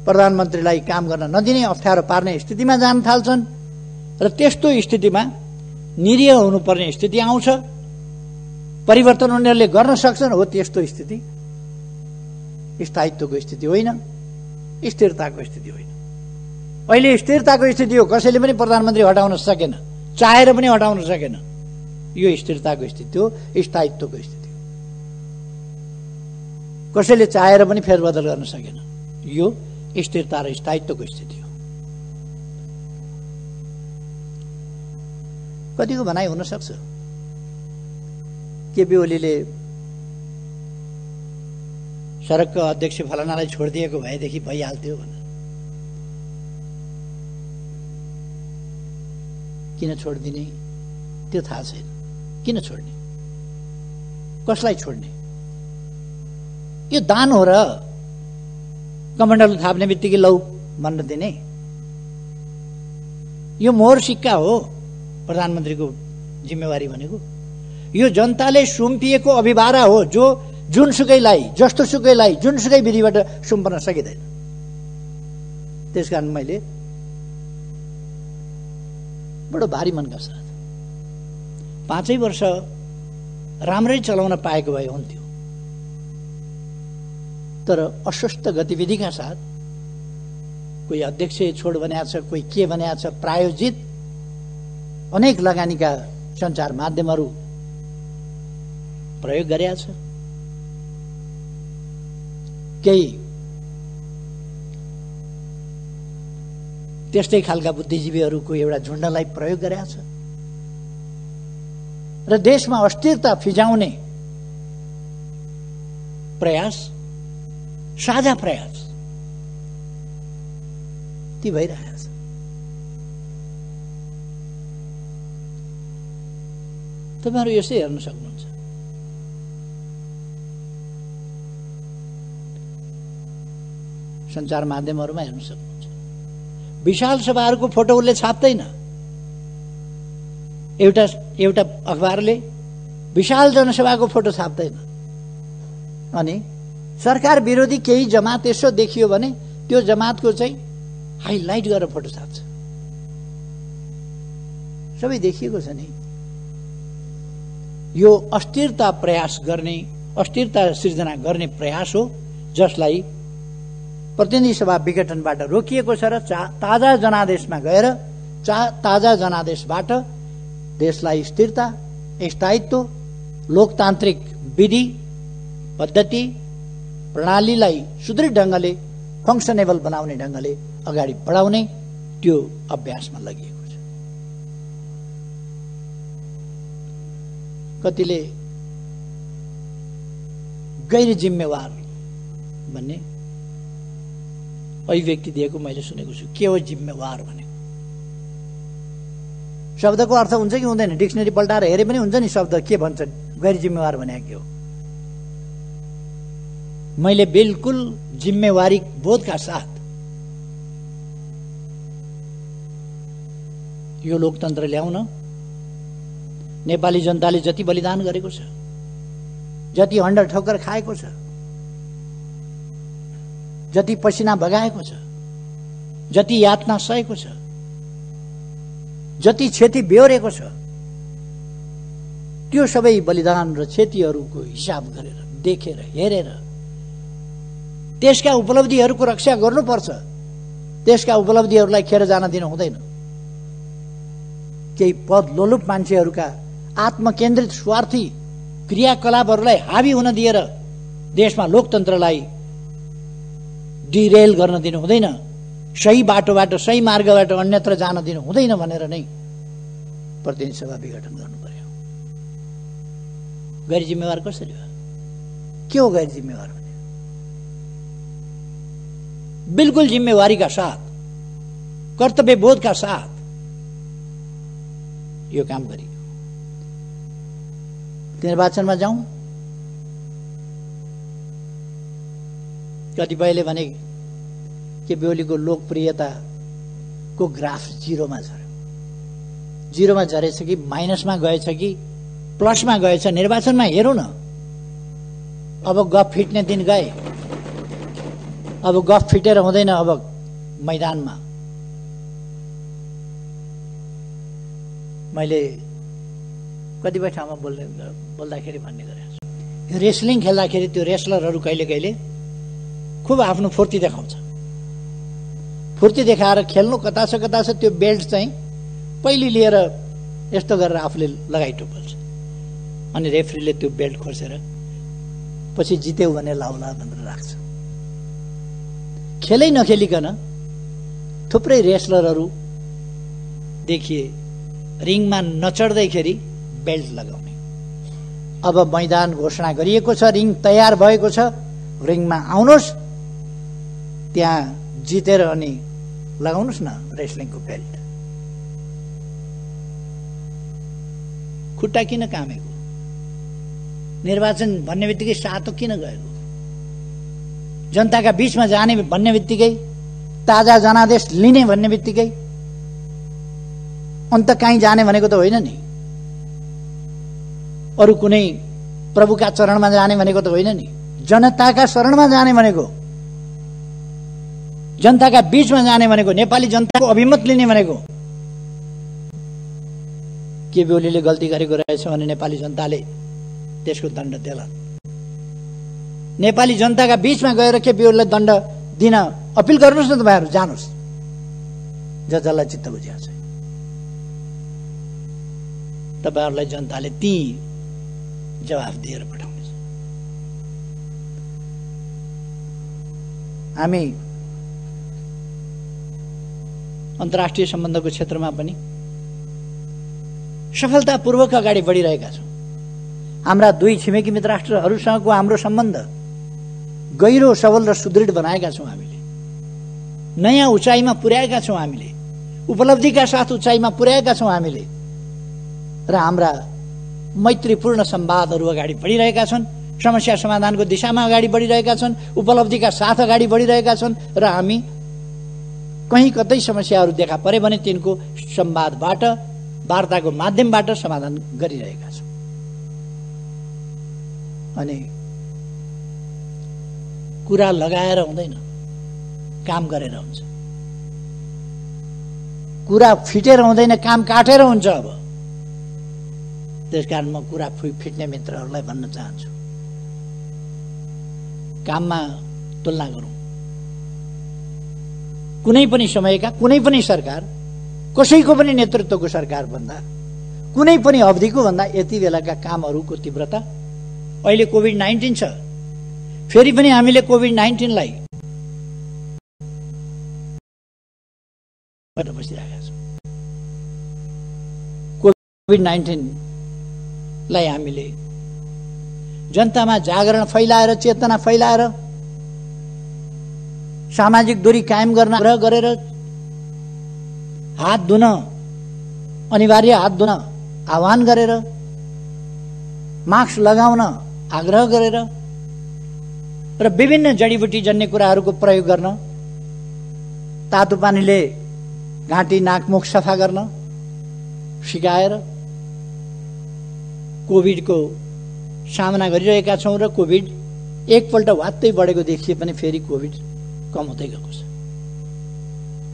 प्रधानमन्त्रीलाई काम गर्न नदिने, अप्ठ्यारो पार्ने स्थितिमा जान थाल्छन् र त्यस्तो स्थितिमा निरीह हुनुपर्ने स्थिति आउँछ। परिवर्तन उनीहरूले गर्न सक्छन्, हो त्यस्तो स्थिति स्थायित्वको स्थिति होइन, स्थिरताको स्थिति होइन। अहिले स्थिरताको स्थिति हो, कसैले पनि प्रधानमन्त्री हटाउन सकेन, चाहेर पनि हटाउन सकेन। यो स्थिरताको स्थिति हो, स्थायित्वको स्थिति हो। कसैले चाहेर पनि फेरबदल गर्न सकेन। यो स्थिरता र स्थायित्वको स्थिति हो। कतिको भनाइ हुन सक्छ केपी ओलीले सडकको अध्यक्ष फलानालाई छोडिदिएको भएदेखि भइहाल्थ्यो भनेर। किन छोडिदिने त्यो थाहा छैन। किन छोड्ने, कसलाई छोड्ने? यो दान हो र कमण्डलु थाप्ने बित्तिकै लौ भन्न दिने? यो मोहर सिक्का हो प्रधानमन्त्रीको जिम्मेवारी भनेको। यो जनताले सुम्पिएको अभिभारा हो, जो जुनसुकैलाई, जस्तोसुकैलाई, जुनसुकै विधिबाट सुम्पन सकिँदैन। त्यसकारण मैले बडो भारी मनका साथ 5 वर्ष राम्रै चलाउन पाएको भए हुन्थ्यो, तर अस्वस्थ गतिविधिका साथ कोही अध्यक्ष छोड बनाएको छ, कोही के बनाएको छ, प्रायोजित अनेक लगानीका सञ्चार माध्यमहरू प्रयोग गरेका छ। केही त्यस्तै खालका बुद्धिजीवीहरूको एउटा झुण्डलाई प्रयोग गरेका छ र देशमा अस्थिरता फिजाउने प्रयास, साझा प्रयास ती भइरहेको छ। तपाईहरु यसै हेर्न सक्नुहुन्छ। सञ्चार माध्यमहरूमा हेर्न सक्नुहुन्छ। विशाल सभाहरूको फोटो उसले छाप्दैन। एउटा अखबारले विशाल जनसभाको फोटो छाप्दैन। अनि सरकार विरोधी केही जमात यसो देखियो भने त्यो जमातको चाहिँ हाइलाइट गरेर फोटो छाप्छ। सबै देखिएको छ नि। यो अस्थिरता प्रयास गर्ने, अस्थिरता सिर्जना गर्ने प्रयास हो, जसलाई प्रतिनिधि सभा विघटनबाट रोकिएको छ र ताजा जनादेशमा गएर ताजा जनादेशबाट देशलाई स्थिरता, स्थायित्व, लोकतान्त्रिक विधि पद्धति प्रणालीलाई सुदृढ ढंगले, फंक्सनेबल बनाउने ढंगले अगाडि बढाउने त्यो अभ्यासमा लगिएको छ। कतिले गैर जिम्मेवार भन्ने अभिव्यक्ति दिएको मैले सुनेको छु। के हो जिम्मेवार भनेको? शब्दको अर्थ हुन्छ कि हुँदैन? डिक्सनरी पल्टाएर हेरे पनि हुन्छ नि शब्द के भन्छ। गैर जिम्मेवार भनेको के हो? मैले बिल्कुल जिम्मेवारी बोधका साथ यो लोकतन्त्र ल्याउन नेपाली जनताले जति बलिदान गरेको छ, जति हण्डर ठोकर खाएको छ, जति पसिना बगाएको छ, जति यातना सहेको छ, जति क्षति बेहोरेको छ, त्यो सबै बलिदान र क्षतिहरूको हिसाब गरेर, देखेर, हेरेर त्यसका उपलब्धिहरूको रक्षा गर्नुपर्छ। त्यसका उपलब्धिहरूलाई खेर जान दिनु हुँदैन। केही पद लोलुप मान्छेहरूका आत्मकेन्द्रित स्वार्थी क्रियाकलापहरूलाई हावी हुन दिएर देशमा लोकतन्त्रलाई डिरेल गर्न दिनु हुँदैन। सही बाटोबाट, सही मार्गबाट अन्यत्र जान दिनु हुँदैन भनेर नै प्रतिनिधि सभा विघटन गर्नु पर्यो। गैर जिम्मेवार कसरी हो? के हो गैर जिम्मेवार भने? बिल्कुल जिम्मेवारीका साथ, कर्तव्य बोधका साथ यो काम गरियो। निर्वाचनमा जाउँ, कतिपयले भने केपी ओलीको लोकप्रियताको ग्राफ जिरोमा झर्यो। जिरोमा झरेछ कि माइनसमा गएछ कि प्लसमा गएछ? निर्वाचनमा हेरौँ न। अब गफ फिट्ने दिन गए। अब गफ फिटेर हुँदैन। अब मैदानमा मैले कतिपय ठाउँमा बोल्दाखेरि भन्ने गरेको छु। यो रेस्लिङ खेल्दाखेरि त्यो रेस्लरहरू कहिले कहिले खुब आफ्नो फुर्ती देखाउँछ। फुर्ती देखाएर खेल्नु कता छ त्यो बेल्ट चाहिँ पहिले लिएर यस्तो गरेर आफूले लगाइटोपल्छ अनि रेफ्रीले त्यो बेल्ट खोसेर पछि जित्यौ भने लाउला भनेर राख्छ। खेलै नखेलिकन थुप्रै रेस्लरहरू देखिए रिङमा नचढ्दैखेरि बेल्ट लगाउने। अब मैदान घोषणा गरिएको छ, रिङ तयार भएको छ, रिङमा आउनुहोस्, त्यहाँ जितेर अनि लगाउनुहोस् न रेस्लिङको बेल्ट। खुट्टा किन कामेको? निर्वाचन भन्ने बित्तिकै सातो किन गएको? जनताका बीचमा जाने भन्ने बित्तिकै, ताजा जनादेश लिने भन्ने बित्तिकै अन्त कहीँ जाने भनेको त होइन नि। अरू कुनै प्रभुका चरणमा जाने भनेको त होइन नि। जनताका शरणमा जाने भनेको, जनताका बीचमा जाने भनेको, नेपाली जनताको अभिमत लिने भनेको। केपी ओलीले गल्ती गरेको रहेछ भने नेपाली जनताले त्यसको दण्ड देला। नेपाली जनताका बीचमा गएर केपी ओलीलाई दण्ड दिन अपिल गर्नुहोस् न, तपाईहरु जानुहोस्, जसलाई चित्त बुझ्या छ। तपाईहरुलाई जनताले ती जवाफ दिएर पठाउनेछ। हामी अन्तर्राष्ट्रिय सम्बन्धको क्षेत्रमा पनि सफलतापूर्वक अगाडि बढिरहेका छौं। हाम्रा दुई छिमेकी मित्र राष्ट्रहरूसँगको हाम्रो सम्बन्ध गहिरो, सबल र सुदृढ बनाएका छौं। हामीले नयाँ उचाइमा पुर्याएका छौं। हामीले उपलब्धिका साथ उचाइमा पुर्याएका छौं। हामीले र हाम्रा मैत्रीपूर्ण संवादहरू अगाडि बढिरहेका छन्। समस्या समाधानको दिशामा अगाडि बढिरहेका छन्। उपलब्धिका साथ अगाडि बढिरहेका छन् र हामी कहीं कतै समस्याहरू देखा परे भने तिनको संवादबाट, वार्ताको माध्यमबाट समाधान गरिरहेका छौं। अनि कुरा लगाएर हुँदैन, काम गरेर हुन्छ। कुरा फिटेर हुँदैन, काम काटेर हुन्छ। अब त्यसकारण म कुरा फिट्ने मित्रहरूलाई भन्न चाहन्छु, काममा तुलना गरौं। कुनै पनि समयका कुनै पनि सरकार, कसैको पनि नेतृत्वको सरकार भन्दा, कुनै पनि अवधिको भन्दा यति बेलाका कामहरूको तीव्रता। अहिले कोभिड-19 छ, फेरि पनि हामीले कोभिड-19 लाई बसिरहेका छौं। कोभिड-19 लाई हामीले जनतामा जागरण फैलाएर, चेतना फैलाएर, सामाजिक दूरी कायम गर्न आग्रह गरेर, हात धुन, अनिवार्य हात धुन आह्वान गरेर, मास्क लगाउन आग्रह गरेर र विभिन्न जडीबुटी जन्य कुराहरूको प्रयोग गर्न, तातो पानीले घाँटी नाक मुख सफा गर्न सिकाएर कोभिडको सामना गरिरहेका छौं। र कोभिड एकपल्ट वात्तै बढेको देखिए पनि फेरि कोभिड कम हुँदै गएको छ।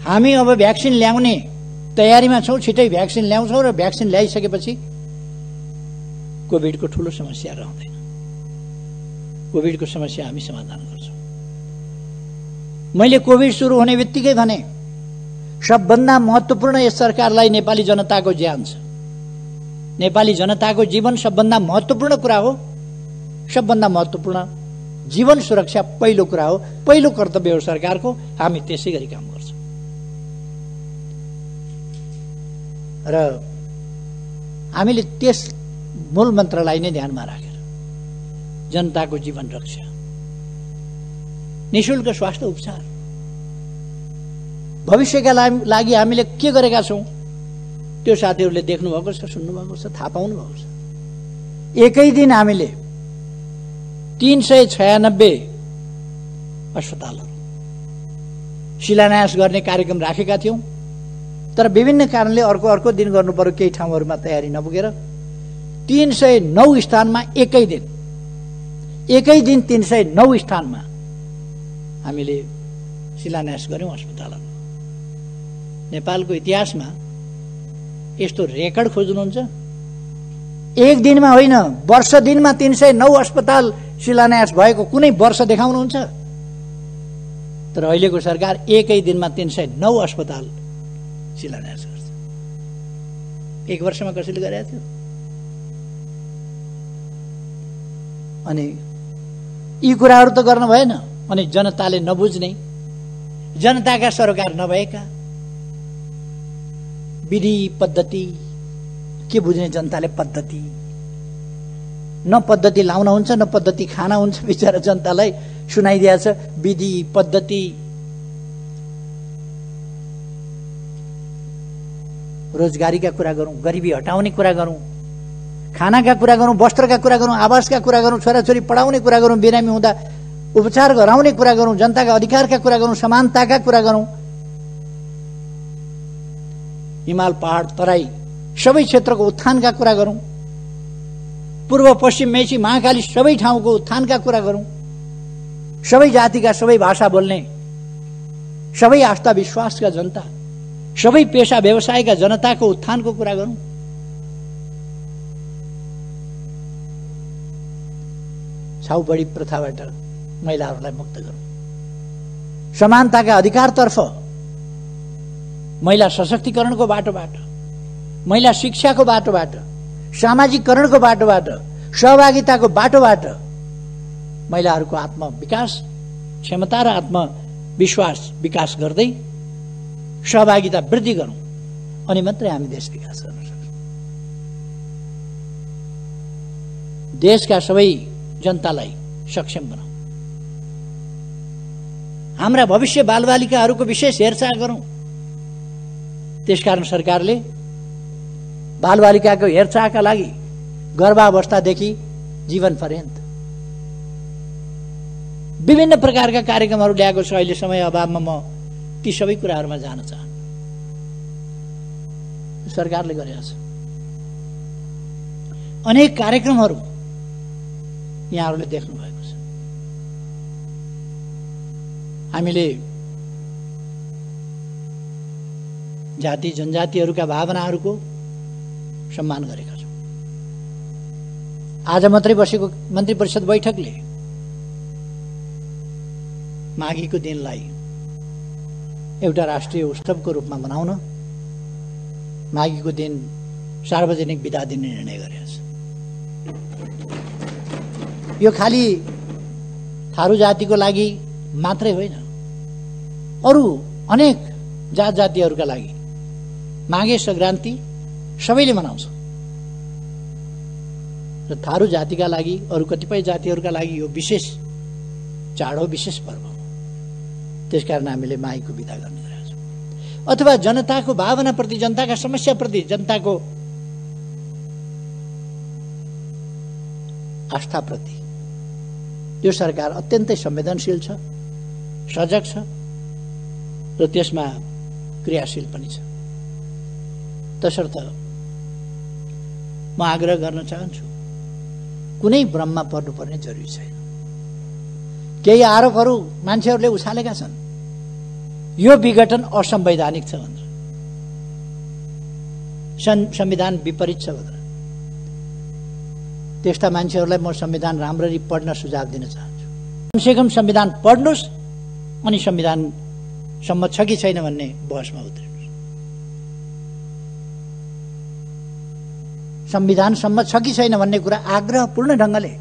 हामी अब भ्याक्सिन ल्याउने तयारीमा छौं। छिटै भ्याक्सिन ल्याउँछौं र भ्याक्सिन ल्याइसकेपछि कोभिडको ठूलो समस्या रहँदैन। कोभिडको समस्या हामी समाधान गर्छौं। मैले कोभिड सुरु हुने बित्तिकै भने सबभन्दा महत्त्वपूर्ण यस सरकारलाई नेपाली जनताको ज्यान छ। नेपाली जनताको जीवन सबभन्दा महत्त्वपूर्ण कुरा हो। सबभन्दा महत्त्वपूर्ण जीवन सुरक्षा पहिलो कुरा हो, पहिलो कर्तव्य हो सरकारको। हामी त्यसै गरी काम गर्छौं। र हामीले त्यस मूल मन्त्रलाई नै ध्यानमा राखेर जनताको जीवन रक्षा, निशुल्क स्वास्थ्य उपचार, भविष्यका लागि हामीले के गरेका छौं त्यो साथीहरूले देख्नु भएको छ, सुन्नु भएको छ, थाहा पाउनु भएको छ। एकै दिन हामीले 396 अस्पतालहरू शिलान्यास गर्ने कार्यक्रम राखेका थियौं। तर विभिन्न कारणले अर्को दिन गर्नु पर्यो, केही ठाउँहरूमा तयारी नपुगेर 309 स्थानमा एकै दिन 309 स्थानमा हामीले शिलान्यास गर्यौं अस्पतालहरू। नेपालको इतिहासमा यस्तो रेकर्ड खोज्नुहुन्छ? एक दिनमा होइन, वर्ष दिनमा 309 अस्पताल शिलान्यास भएको कुनै वर्ष देखाउनुहुन्छ? तर अहिलेको सरकार एकै दिनमा 309 अस्पताल शिलान्यास गर्छ। 1 वर्षमा कसैले गरेको थियो? अनि यी कुराहरू त गर्न भएन। अनि जनताले नबुझ्ने, जनताका सरकार नभएका विधि पद्धति के बुझ्ने जनताले? पद्धति न पद्धति लाउन हुन्छ न पद्धति खाना हुन्छ। बिचारा जनतालाई सुनाइदिएछ विधि पद्धति। रोजगारीका कुरा गरौँ, गरिबी हटाउने कुरा गरौँ, खानाका कुरा गरौँ, वस्त्रका कुरा गरौँ, आवासका कुरा गरौँ, छोराछोरी पढाउने कुरा गरौँ, बिरामी हुँदा उपचार गराउने कुरा गरौँ, जनताका अधिकारका कुरा गरौँ, समानताका कुरा गरौँ, हिमाल पहाड तराई सबै क्षेत्रको उत्थानका कुरा गरौँ, पूर्व पश्चिम मेची महाकाली सबै ठाउँको उत्थानका कुरा गरौँ, सबै जातिका सबै भाषा बोल्ने, सबै आस्था विश्वासका जनता, सबै पेशा व्यवसायका जनताको उत्थानको कुरा गरौँ। छाउबडी प्रथाबाट महिलाहरूलाई मुक्त गरौँ। समानताका अधिकारतर्फ, महिला सशक्तिकरणको बाटोबाट, महिला शिक्षाको बाटोबाट, सामाजिकरणको बाटोबाट, सहभागिताको बाटोबाट महिलाहरूको आत्मविकास, क्षमता र आत्मविश्वास विकास गर्दै सहभागिता वृद्धि गरौँ। अनि मात्रै हामी देश विकास गर्न सक्छौँ। देशका सबै जनतालाई सक्षम बनाऊ। हाम्रा भविष्य बालबालिकाहरूको विशेष हेरचाह गरौँ। त्यसकारण सरकारले बालबालिकाको हेरचाहका लागि गर्भावस्थादेखि जीवन पर्यन्त विभिन्न प्रकारका कार्यक्रमहरू ल्याएको छ। अहिले समय अभावमा म ती सबै कुराहरूमा जान चाहन्छु। सरकारले गरेको छ अनेक कार्यक्रमहरू, यहाँहरूले देख्नु भएको छ। हामीले जाति जनजातिहरूका भावनाहरूको सम्मान गरेका छौँ। आज मात्रै बसेको मन्त्री परिषद बैठकले माघीको दिनलाई एउटा राष्ट्रिय उत्सवको रूपमा मनाउन, माघीको दिन सार्वजनिक बिदा दिने निर्णय गरेको छ। यो खाली थारू जातिको लागि मात्रै होइन, अरू अनेक जात जातिहरूका लागि माघे संक्रान्ति सबैले मनाउँछ र थारू जातिका लागि, अरू कतिपय जातिहरूका लागि यो विशेष चाड हो, विशेष पर्व हो। त्यसकारण हामीले माघीको बिदा गर्न गएका छौँ। अथवा जनताको भावनाप्रति, जनताका समस्याप्रति, जनताको आस्थाप्रति यो सरकार अत्यन्तै संवेदनशील छ, सजग छ र त्यसमा क्रियाशील पनि छ। तसर्थ म आग्रह गर्न चाहन्छु, कुनै भ्रममा पर्नुपर्ने जरुरी छैन। केही आरोपहरू मान्छेहरूले उछालेका छन्, यो विघटन असंवैधानिक छ भनेर, संविधान विपरीत छ भनेर। त्यस्ता मान्छेहरूलाई म संविधान राम्ररी पढ्न सुझाव दिन चाहन्छु। कमसेकम संविधान पढ्नुहोस् अनि संविधान सम्मत छ कि छैन भन्ने बहसमा उत्रिनुहोस्। संविधान सम्मत छ कि छैन भन्ने कुरा आग्रहपूर्ण ढंगले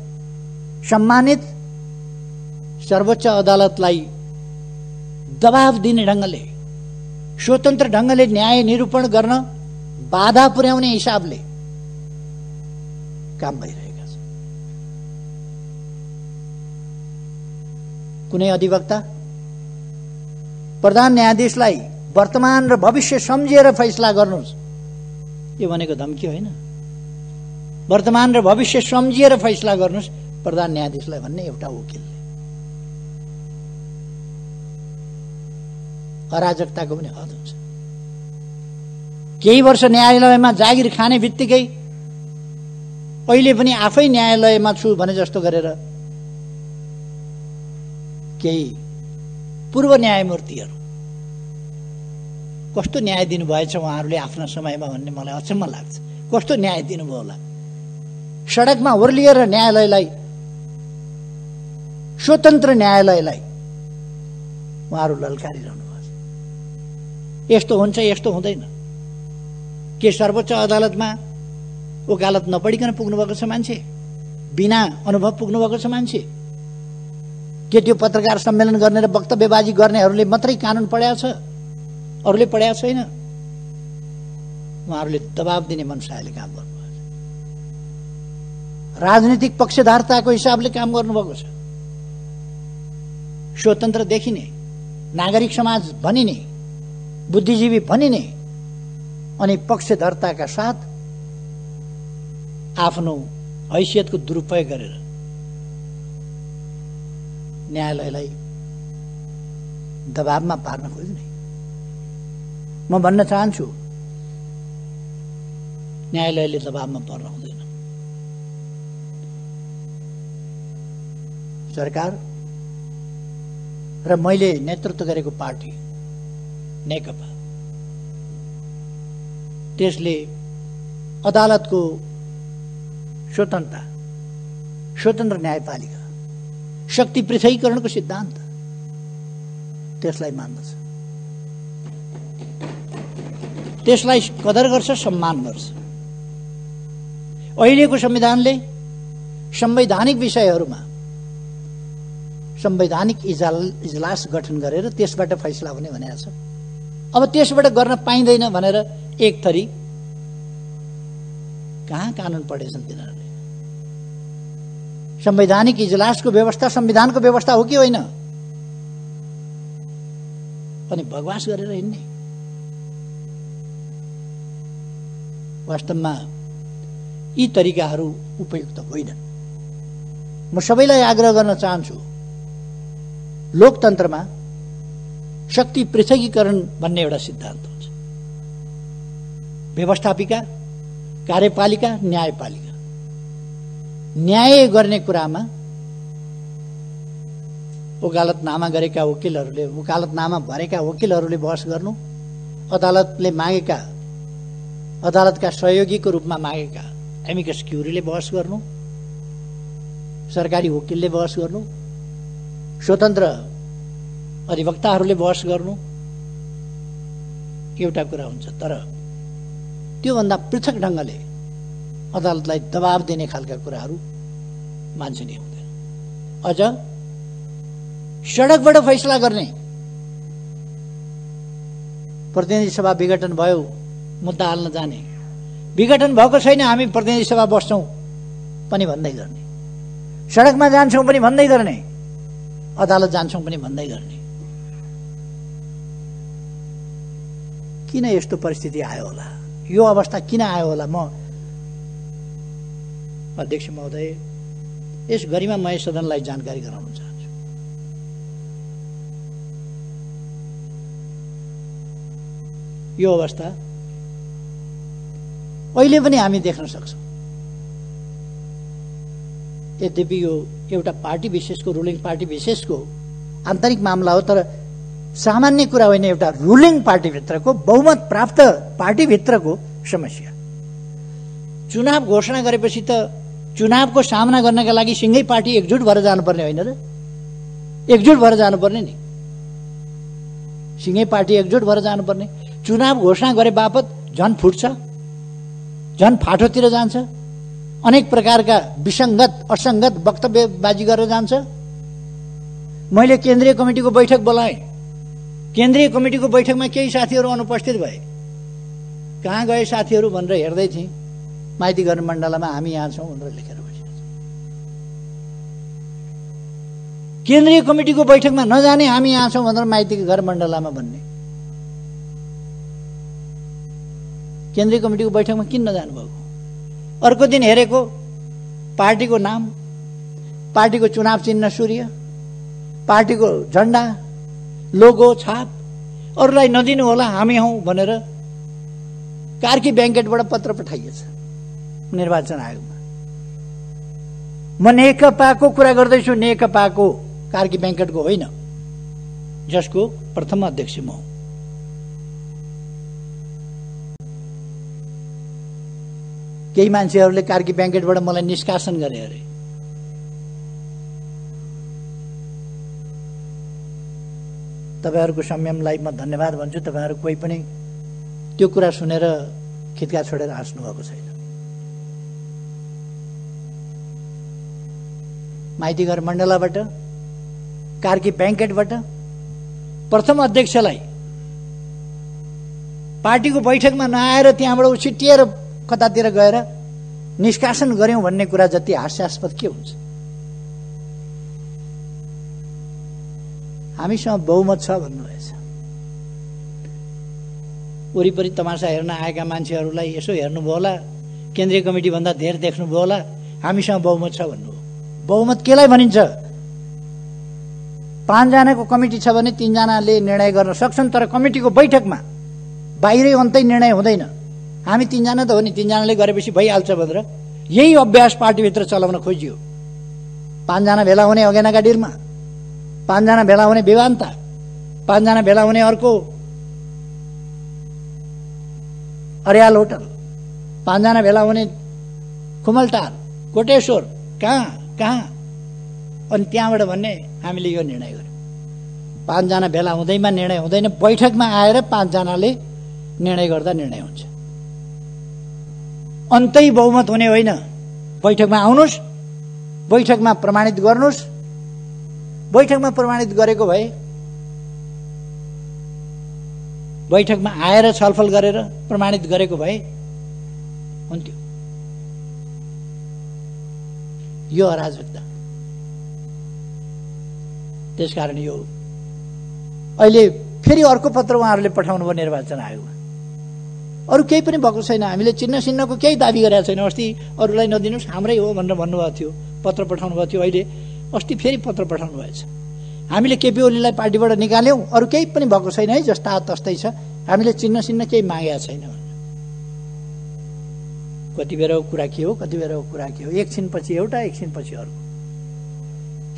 सम्मानित सर्वोच्च अदालतलाई दबाव दिने ढंगले, स्वतन्त्र ढंगले न्याय निरूपण गर्न बाधा पुर्याउने हिसाबले काम भइरहेका छ। कुनै अधिवक्ता प्रधान न्यायाधीशलाई वर्तमान र भविष्य सम्झिएर फैसला गर्नुहोस्, यो भनेको धम्की होइन। वर्तमान र भविष्य सम्झिएर फैसला गर्नुहोस् प्रधान न्यायाधीशलाई भन्ने एउटा वकिलले। अराजकताको पनि हद हुन्छ। केही वर्ष न्यायालयमा जागिर खाने बित्तिकै अहिले पनि आफै न्यायालयमा छु भने जस्तो गरेर केही पूर्व न्यायमूर्तिहरू कस्तो न्याय दिनुभएछ उहाँहरूले आफ्ना समयमा भन्ने मलाई अचम्म लाग्छ। कस्तो न्याय दिनुभयो होला? सडकमा ओर्लिएर न्यायालयलाई, स्वतन्त्र न्यायालयलाई उहाँहरू ललकारिरहनु भएको छ। यस्तो हुन्छ, यस्तो हुँदैन। के सर्वोच्च अदालतमा वकालत नपढिकन पुग्नुभएको छ मान्छे? बिना अनुभव पुग्नुभएको छ मान्छे? के त्यो पत्रकार सम्मेलन गर्ने र वक्तव्यबाजी गर्नेहरूले मात्रै कानुन पढाएको छ, अरूले पढाएको छैन? उहाँहरूले दबाब दिने मनसायले काम गर्नुभएको छ। राजनीतिक पक्षधारताको हिसाबले काम गर्नुभएको छ। स्वतन्त्र देखिने, नागरिक समाज भनिने, बुद्धिजीवी भनिने, अनि पक्षधर्ताका साथ आफ्नो हैसियतको दुरुपयोग गरेर न्यायालयलाई दबावमा पार्न खोज्ने। म भन्न चाहन्छु, न्यायालयले दबावमा पर्न हुँदैन। सरकार र मैले नेतृत्व गरेको पार्टी नेकपा, त्यसले अदालतको स्वतन्त्र न्यायपालिका, शक्ति पृथकीकरणको सिद्धान्त त्यसलाई मान्दछ, त्यसलाई कदर गर्छ, सम्मान गर्छ। अहिलेको संविधानले संवैधानिक विषयहरूमा संवैधानिक इजलास गठन गरेर त्यसबाट फैसला हुने भनेको छ। अब त्यसबाट गर्न पाइँदैन भनेर एक थरी कहाँ कानुन पढेछन् तिनीहरूले? संवैधानिक इजलासको व्यवस्था संविधानको व्यवस्था हो कि होइन? अनि बकवास गरेर हिँड्ने। वास्तवमा यी तरिकाहरू उपयुक्त होइनन्। म सबैलाई आग्रह गर्न चाहन्छु, लोकतन्त्रमा शक्ति पृथकीकरण भन्ने एउटा सिद्धान्त हुन्छ। व्यवस्थापिका, कार्यपालिका, न्यायपालिका। न्याय गर्ने कुरामा वकालतनामा गरेका वकिलहरूले, वकालतनामा भरेका वकिलहरूले बहस गर्नु, अदालतले मागेका, अदालतका सहयोगीको रूपमा मागेका एमिकस क्युरीले बहस गर्नु, सरकारी वकिलले बहस गर्नु, स्वतन्त्र अधिवक्ताहरूले बहस गर्नु एउटा कुरा हुन्छ। तर त्योभन्दा पृथक ढङ्गले अदालतलाई दबाब दिने खालका कुराहरू मान्छे नै हुँदैन। अझ सडकबाट फैसला गर्ने, प्रतिनिधि सभा विघटन भयो, मुद्दा हाल्न जाने, विघटन भएको छैन हामी प्रतिनिधि सभा बस्छौं पनि भन्दै गर्ने, सडकमा जान्छौं पनि भन्दै गर्ने, अदालत जान्छौं पनि भन्दै गर्ने। किन यस्तो परिस्थिति आयो होला? यो अवस्था किन आयो होला? म अध्यक्ष महोदय यस गरिमामय सदनलाई जानकारी गराउन चाहन्छु। यो अवस्था अहिले पनि हामी देख्न सक्छौं। यद्यपि यो एउटा पार्टी विशेषको, रुलिङ पार्टी विशेषको आन्तरिक मामला हो, तर सामान्य कुरा होइन। एउटा रुलिङ पार्टीभित्रको, बहुमत प्राप्त पार्टीभित्रको समस्या। चुनाव घोषणा गरेपछि त चुनावको सामना गर्नका लागि सिंगै पार्टी एकजुट भएर जानुपर्ने होइन र? एकजुट भएर जानुपर्ने नि, सिंगै पार्टी एकजुट भएर जानुपर्ने। चुनाव घोषणा गरे बापत झन फुट्छ, झन फाटोतिर जान्छ, अनेक प्रकारका विसङ्गत असङ्गत वक्तव्यबाजी गरेर जान्छ। मैले केन्द्रीय कमिटिको बैठक बोलाएँ। केन्द्रीय कमिटिको बैठकमा केही साथीहरू अनुपस्थित भए। कहाँ गए साथीहरू भनेर हेर्दै थिएँ, माइती घर मण्डलमा हामी यहाँ छौँ भनेर लेखेर बसेको छ। केन्द्रीय कमिटिको बैठकमा नजाने हामी यहाँ छौँ भनेर माइती घर मण्डलमा भन्ने। केन्द्रीय कमिटिको बैठकमा किन नजानु भएको? अर्को दिन हेरेको पार्टीको नाम, पार्टीको चुनाव चिन्ह सूर्य, पार्टीको झण्डा, लोगो, छाप, अरूलाई नदिनु होला हामी हौं भनेर कार्की ब्याङ्केटबाट पत्र पठाइएछ निर्वाचन आयोगमा। म नेकपाको कुरा गर्दैछु, नेकपाको, कार्की ब्याङ्केटको होइन, जसको प्रथम अध्यक्ष म हुँ। केही मान्छेहरूले कार्की ब्याङ्केटबाट मलाई निष्कासन गरे अरे। तपाईहरुको संयमलाई म धन्यवाद भन्छु। तपाईहरु कोही पनि त्यो कुरा सुनेर खितका छोडेर हाँस्नु भएको छैन। माइतीघर मण्डलाबाट, कार्की बैंकेटबाट प्रथम अध्यक्षलाई पार्टीको बैठकमा नआएर त्यहाँबाट उछिटिएर कतातिर गएर निष्कासन गर्यौं भन्ने कुरा जति हास्यास्पद के हुन्छ। हामीसँग बहुमत छ भन्नुभएछ। वरिपरि तमासा हेर्न आएका मान्छेहरूलाई यसो हेर्नुभयो होला, केन्द्रीय कमिटी भन्दा धेर देख्नुभयो होला, हामीसँग बहुमत छ भन्नुभयो। बहुमत केलाई भनिन्छ? 5 जनाको कमिटी छ भने 3 जनाले निर्णय गर्न सक्छन्, तर कमिटीको बैठकमा बाहिरै अन्तै निर्णय हुँदैन। हामी 3 जना त हो नि, 3 जनाले गरेपछि भइहाल्छ भनेर यही अभ्यास पार्टीभित्र चलाउन खोजियो। 5 जना भेला हुने अगेनाका डिरमा, 5 जना भेला हुने विवान्ता, 5 जना भेला हुने अर्को अर्याल होटल, 5 जना भेला हुने खुमलटार, कोटेश्वर, कहाँ अनि त्यहाँबाट भन्ने हामीले यो निर्णय गर्यौं। 5 जना भेला हुँदैमा निर्णय हुँदैन, बैठकमा आएर 5 जनाले निर्णय गर्दा निर्णय हुन्छ। अन्तै बहुमत हुने होइन। बैठकमा आउनुस्, बैठकमा प्रमाणित गर्नुस्। बैठकमा प्रमाणित गरेको भए, बैठकमा आएर छलफल गरेर प्रमाणित गरेको भए हुन्थ्यो। यो अराजकता। त्यसकारण यो अहिले फेरि अर्को पत्र उहाँहरूले पठाउनु भयो निर्वाचन आयोगमा। अरु केही पनि भएको छैन। हामीले चिन्ह सिन्हको केही दाबी गरेका छैन। अस्ति अरूलाई नदिनुस्, हाम्रै हो भनेर भन्नुभएको थियो, पत्र पठाउनु भएको थियो। अहिले अस्ति फेरि पत्र पठाउनु भएछ। हामीले केपी ओलीलाई पार्टीबाट निकाल्यौं, अरु केही पनि भएको छैन है, जस्ता तस्तै छ, हामीले चिन्ह सिन्ह केही मागेका छैन। कति बेरको कुरा के हो, कति बेरको कुरा के हो, एकछिनपछि एउटा, एकछिनपछि अर्को।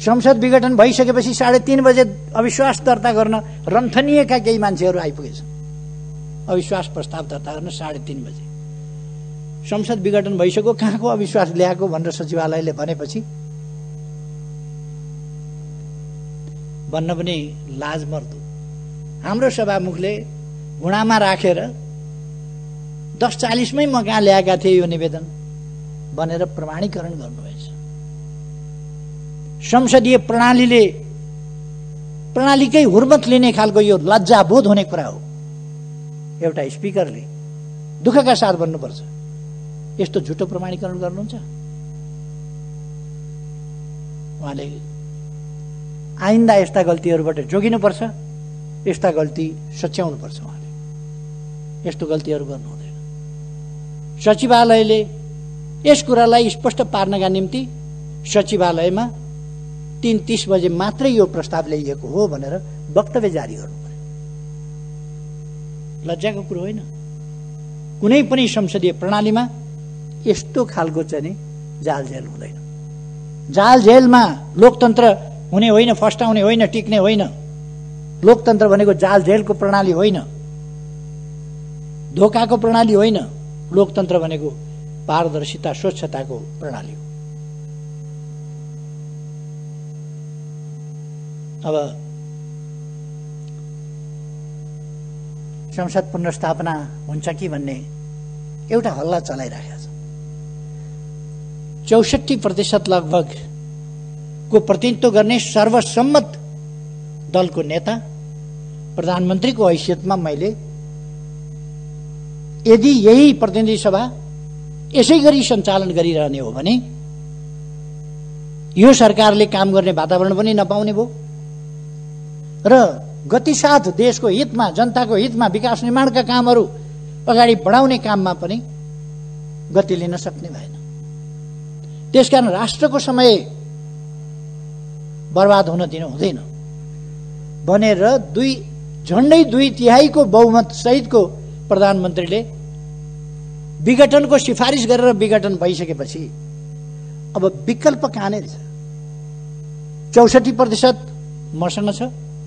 संसद विघटन भइसकेपछि 3:30 बजे अविश्वास दर्ता गर्न रन्थनिएका केही मान्छेहरू आइपुगेछन्। अविश्वास प्रस्ताव दर्ता गर्न 3:30 बजे संसद विघटन भइसक्यो, कहाँको अविश्वास ल्याएको भनेर सचिवालयले भनेपछि भन्न पनि लाज मर्दो। हाम्रो सभामुखले घुँडामा राखेर 10:40 मै म कहाँ ल्याएका थिए यो निवेदन भनेर प्रमाणीकरण गर्नुभएछ। संसदीय प्रणालीकै हुर्मत लिने खालको यो लज्जाबोध हुने कुरा हो। एउटा स्पिकरले दुःखका साथ भन्नुपर्छ, यस्तो झुटो प्रमाणीकरण गर्नुहुन्छ। उहाँले आइन्दा यस्ता गल्तीहरूबाट जोगिनुपर्छ, यस्ता गल्ती सच्याउनुपर्छ। उहाँले यस्तो गल्तीहरू गर्नु हुँदैन। सचिवालयले यस कुरालाई स्पष्ट पार्नका निम्ति सचिवालयमा 3:30 बजे मात्रै यो प्रस्ताव ल्याइएको हो भनेर वक्तव्य जारी गर्नु पर्यो। लज्जाको कुरो होइन। कुनै पनि संसदीय प्रणालीमा यस्तो खालको चाहिँ जाल जेल हुँदैन। जाल जेलमा लोकतन्त्र हुने होइन, फस्टाउने होइन, टिक्ने होइन। लोकतन्त्र भनेको जाल जेलको प्रणाली होइन, धोकाको प्रणाली होइन। लोकतन्त्र भनेको पारदर्शिता, स्वच्छताको प्रणाली हो। अब संसद पुनर्स्थापना हुन्छ कि भन्ने एउटा हल्ला चलाइरहेको छ। 64% लगभग को प्रतिनिधित्व गर्ने सर्वसम्मत दलको नेता प्रधानमन्त्रीको हैसियतमा मैले यदि यही प्रतिनिधि सभा यसै गरी सञ्चालन गरिरहने हो भने यो सरकारले काम गर्ने वातावरण पनि नपाउने भयो र गतिसाथ देशको हितमा, जनताको हितमा विकास निर्माणका कामहरू अगाडि बढाउने काममा पनि गति लिन सक्ने भएन। त्यसकारण राष्ट्रको समय बर्बाद हुन दिनु हुँदैन भनेर झण्डै 2/3 बहुमत सहितको प्रधानमन्त्रीले विघटनको सिफारिस गरेर विघटन भइसकेपछि अब विकल्प कहाँनिर छ? 64% मसँग छ,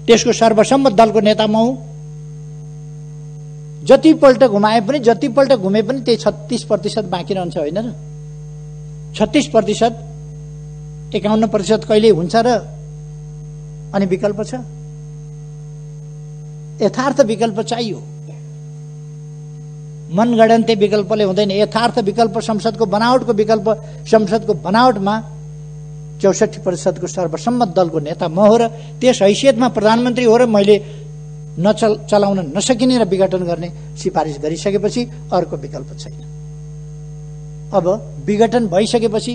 त्यसको सर्वसम्मत दलको नेता म हुँ। जतिपल्ट घुमाए पनि, जतिपल्ट घुमे पनि त्यही 36% बाँकी रहन्छ होइन र? 36%, 51% कहिले हुन्छ र? अनि विकल्प छ? यथार्थ विकल्प चाहियो। मनगढन्ते विकल्पले हुँदैन। यथार्थ विकल्प, संसदको बनावटको विकल्प, संसदको बनावटमा 64% सर्वसम्मत दलको नेता म हो र त्यस हैसियतमा प्रधानमन्त्री हो र मैले चलाउन नसकिने र विघटन गर्ने सिफारिस गरिसकेपछि अर्को विकल्प छैन। अब विघटन भइसकेपछि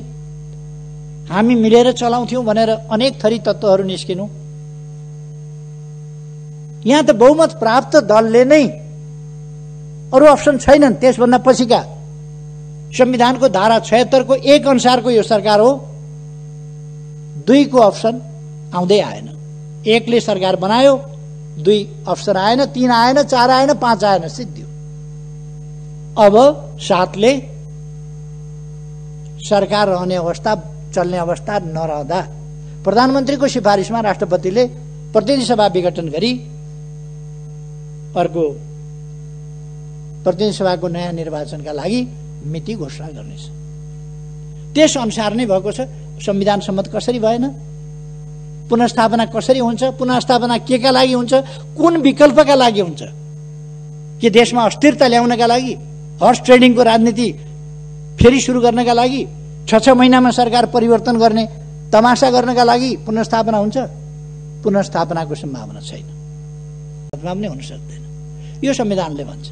हामी मिलेर चलाउँथ्यौं भनेर अनेक थरी तत्त्वहरू निस्किनु। यहाँ त बहुमत प्राप्त दलले नै, अरू अप्सन छैनन्। त्यसभन्दा पछिका संविधानको धारा 76 को 1 अनुसारको यो सरकार हो। 2 को अप्सन आउँदै आएन। 1 ले सरकार बनायो, 2 अप्सन आएन, 3 आएन, 4 आएन, 5 आएन, सिद्धियो। अब 7 ले सरकार रहने अवस्था, चल्ने अवस्था नरहँदा प्रधानमन्त्रीको सिफारिसमा राष्ट्रपतिले प्रतिनिधि सभा विघटन गरी अर्को प्रतिनिधि सभाको नयाँ निर्वाचनका लागि मिति घोषणा गर्नेछ। त्यस अनुसार नै भएको छ। संविधान सम्मत कसरी भएन, पुनर्स्थापना कसरी हुन्छ, पुनर्स्थापना केका लागि हुन्छ, कुन विकल्पका लागि हुन्छ, के देशमा अस्थिरता ल्याउनका लागि, हर्स ट्रेडिङको राजनीति फेरि सुरु गर्नका लागि, 6 महिनामा सरकार परिवर्तन गर्ने तमासा गर्नका लागि पुनर्स्थापना हुन्छ? पुनर्स्थापनाको सम्भावना छैन, अथवा पनि हुन सक्दैन। यो संविधानले भन्छ।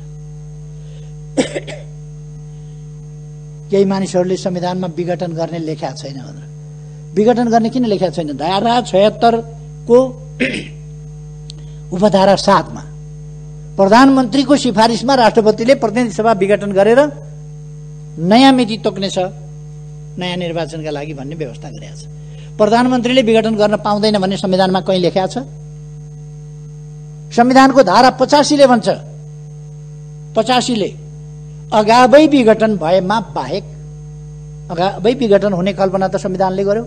केही मानिसहरूले संविधानमा विघटन गर्ने लेख्या छैन भनेर। विघटन गर्ने किन लेख्या छैन? धारा 76 को उपधारा 7 मा प्रधानमन्त्रीको सिफारिसमा राष्ट्रपतिले प्रतिनिधि सभा विघटन गरेर नयाँ मिति तोक्नेछ नयाँ निर्वाचनका लागि भन्ने व्यवस्था गरेको छ। प्रधानमन्त्रीले विघटन गर्न पाउँदैन भन्ने संविधानमा कहीँ लेख्या छ? संविधानको धारा 85 ले भन्छ। 85 ले अगावै विघटन भएमा बाहेक, अगावै विघटन हुने कल्पना त संविधानले गर्यो।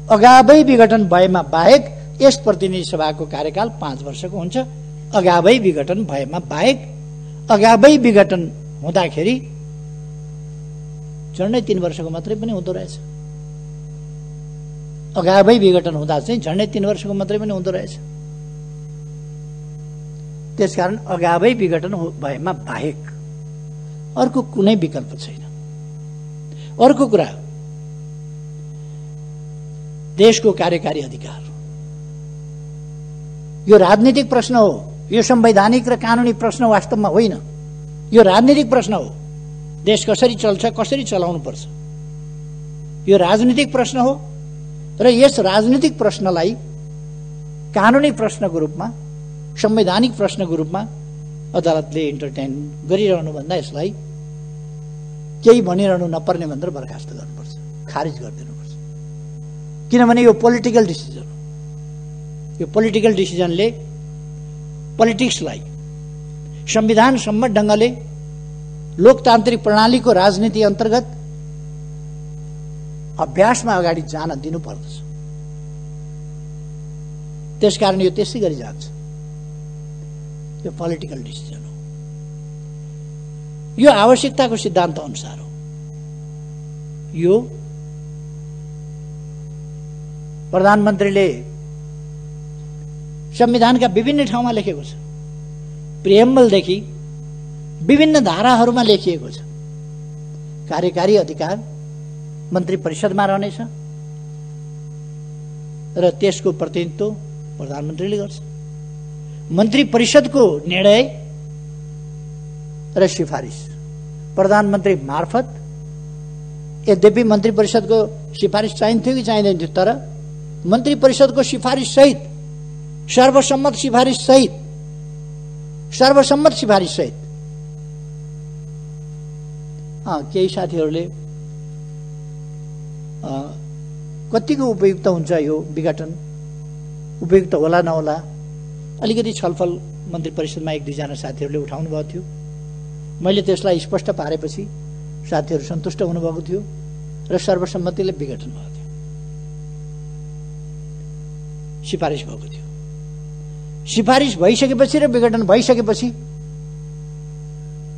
अगावै विघटन भएमा बाहेक यस प्रतिनिधि सभाको कार्यकाल 5 वर्षको हुन्छ। अगावै विघटन भएमा बाहेक, अगावै विघटन हुँदाखेरि झन्डै 3 वर्षको मात्रै पनि हुँदो रहेछ। अगावै विघटन हुँदा चाहिँ झन्डै 3 वर्षको मात्रै पनि हुँदो रहेछ। त्यसकारण अगावै विघटन भएमा बाहेक अर्को कुनै विकल्प छैन। अर्को कुरा, देशको कार्यकारी अधिकार। यो राजनीतिक प्रश्न हो। यो संवैधानिक र कानूनी प्रश्न वास्तवमा होइन। यो राजनीतिक प्रश्न हो। देश कसरी चल्छ, कसरी चलाउनु पर्छ, यो राजनीतिक प्रश्न हो। र यस राजनीतिक प्रश्नलाई कानूनी प्रश्नको रूपमा, संवैधानिक प्रश्नको रूपमा अदालतले इन्टरटेन गरिरहनु भन्दा यसलाई केही भनिरहनु नपर्ने भनेर बर्खास्त गर्नुपर्छ, खारिज गरिदिनुपर्छ। किनभने यो पोलिटिकल डिसिजन हो। यो पोलिटिकल डिसिजनले पोलिटिक्सलाई संविधान सम्मत ढंगले लोकतान्त्रिक प्रणालीको राजनीति अन्तर्गत अभ्यासमा अगाडि जान दिनुपर्दछ। त्यसकारण यो त्यसै गरी जान्छ। यो पोलिटिकल डिसिजन हो। यो आवश्यकताको सिद्धान्त अनुसार हो। यो प्रधानमन्त्रीले संविधानका विभिन्न ठाउँमा लेखेको छ। प्रिएम्बलदेखि विभिन्न धाराहरूमा लेखिएको छ। कार्यकारी अधिकार मन्त्री परिषदमा रहनेछ र त्यसको प्रतिनिधित्व प्रधानमन्त्रीले गर्छ। मन्त्री परिषदको निर्णय र सिफारिस प्रधानमन्त्री मार्फत, यद्यपि मन्त्री परिषदको सिफारिस चाहिन्थ्यो कि चाहिँदैन थियो, तर मन्त्री परिषदको सिफारिस सहित, सर्वसम्मत सिफारिस सहित, सर्वसम्मत सिफारिस सहित केही साथीहरूले कतिको उपयुक्त हुन्छ यो विघटन, उपयुक्त होला नहोला, अलिकति छलफल मन्त्री परिषदमा 1-2 जना साथीहरूले उठाउनु भएको थियो। मैले त्यसलाई स्पष्ट पारेपछि साथीहरू सन्तुष्ट हुनुभएको थियो र सर्वसम्मतिले विघटन भएको थियो, सिफारिस भएको थियो। सिफारिस भइसकेपछि र विघटन भइसकेपछि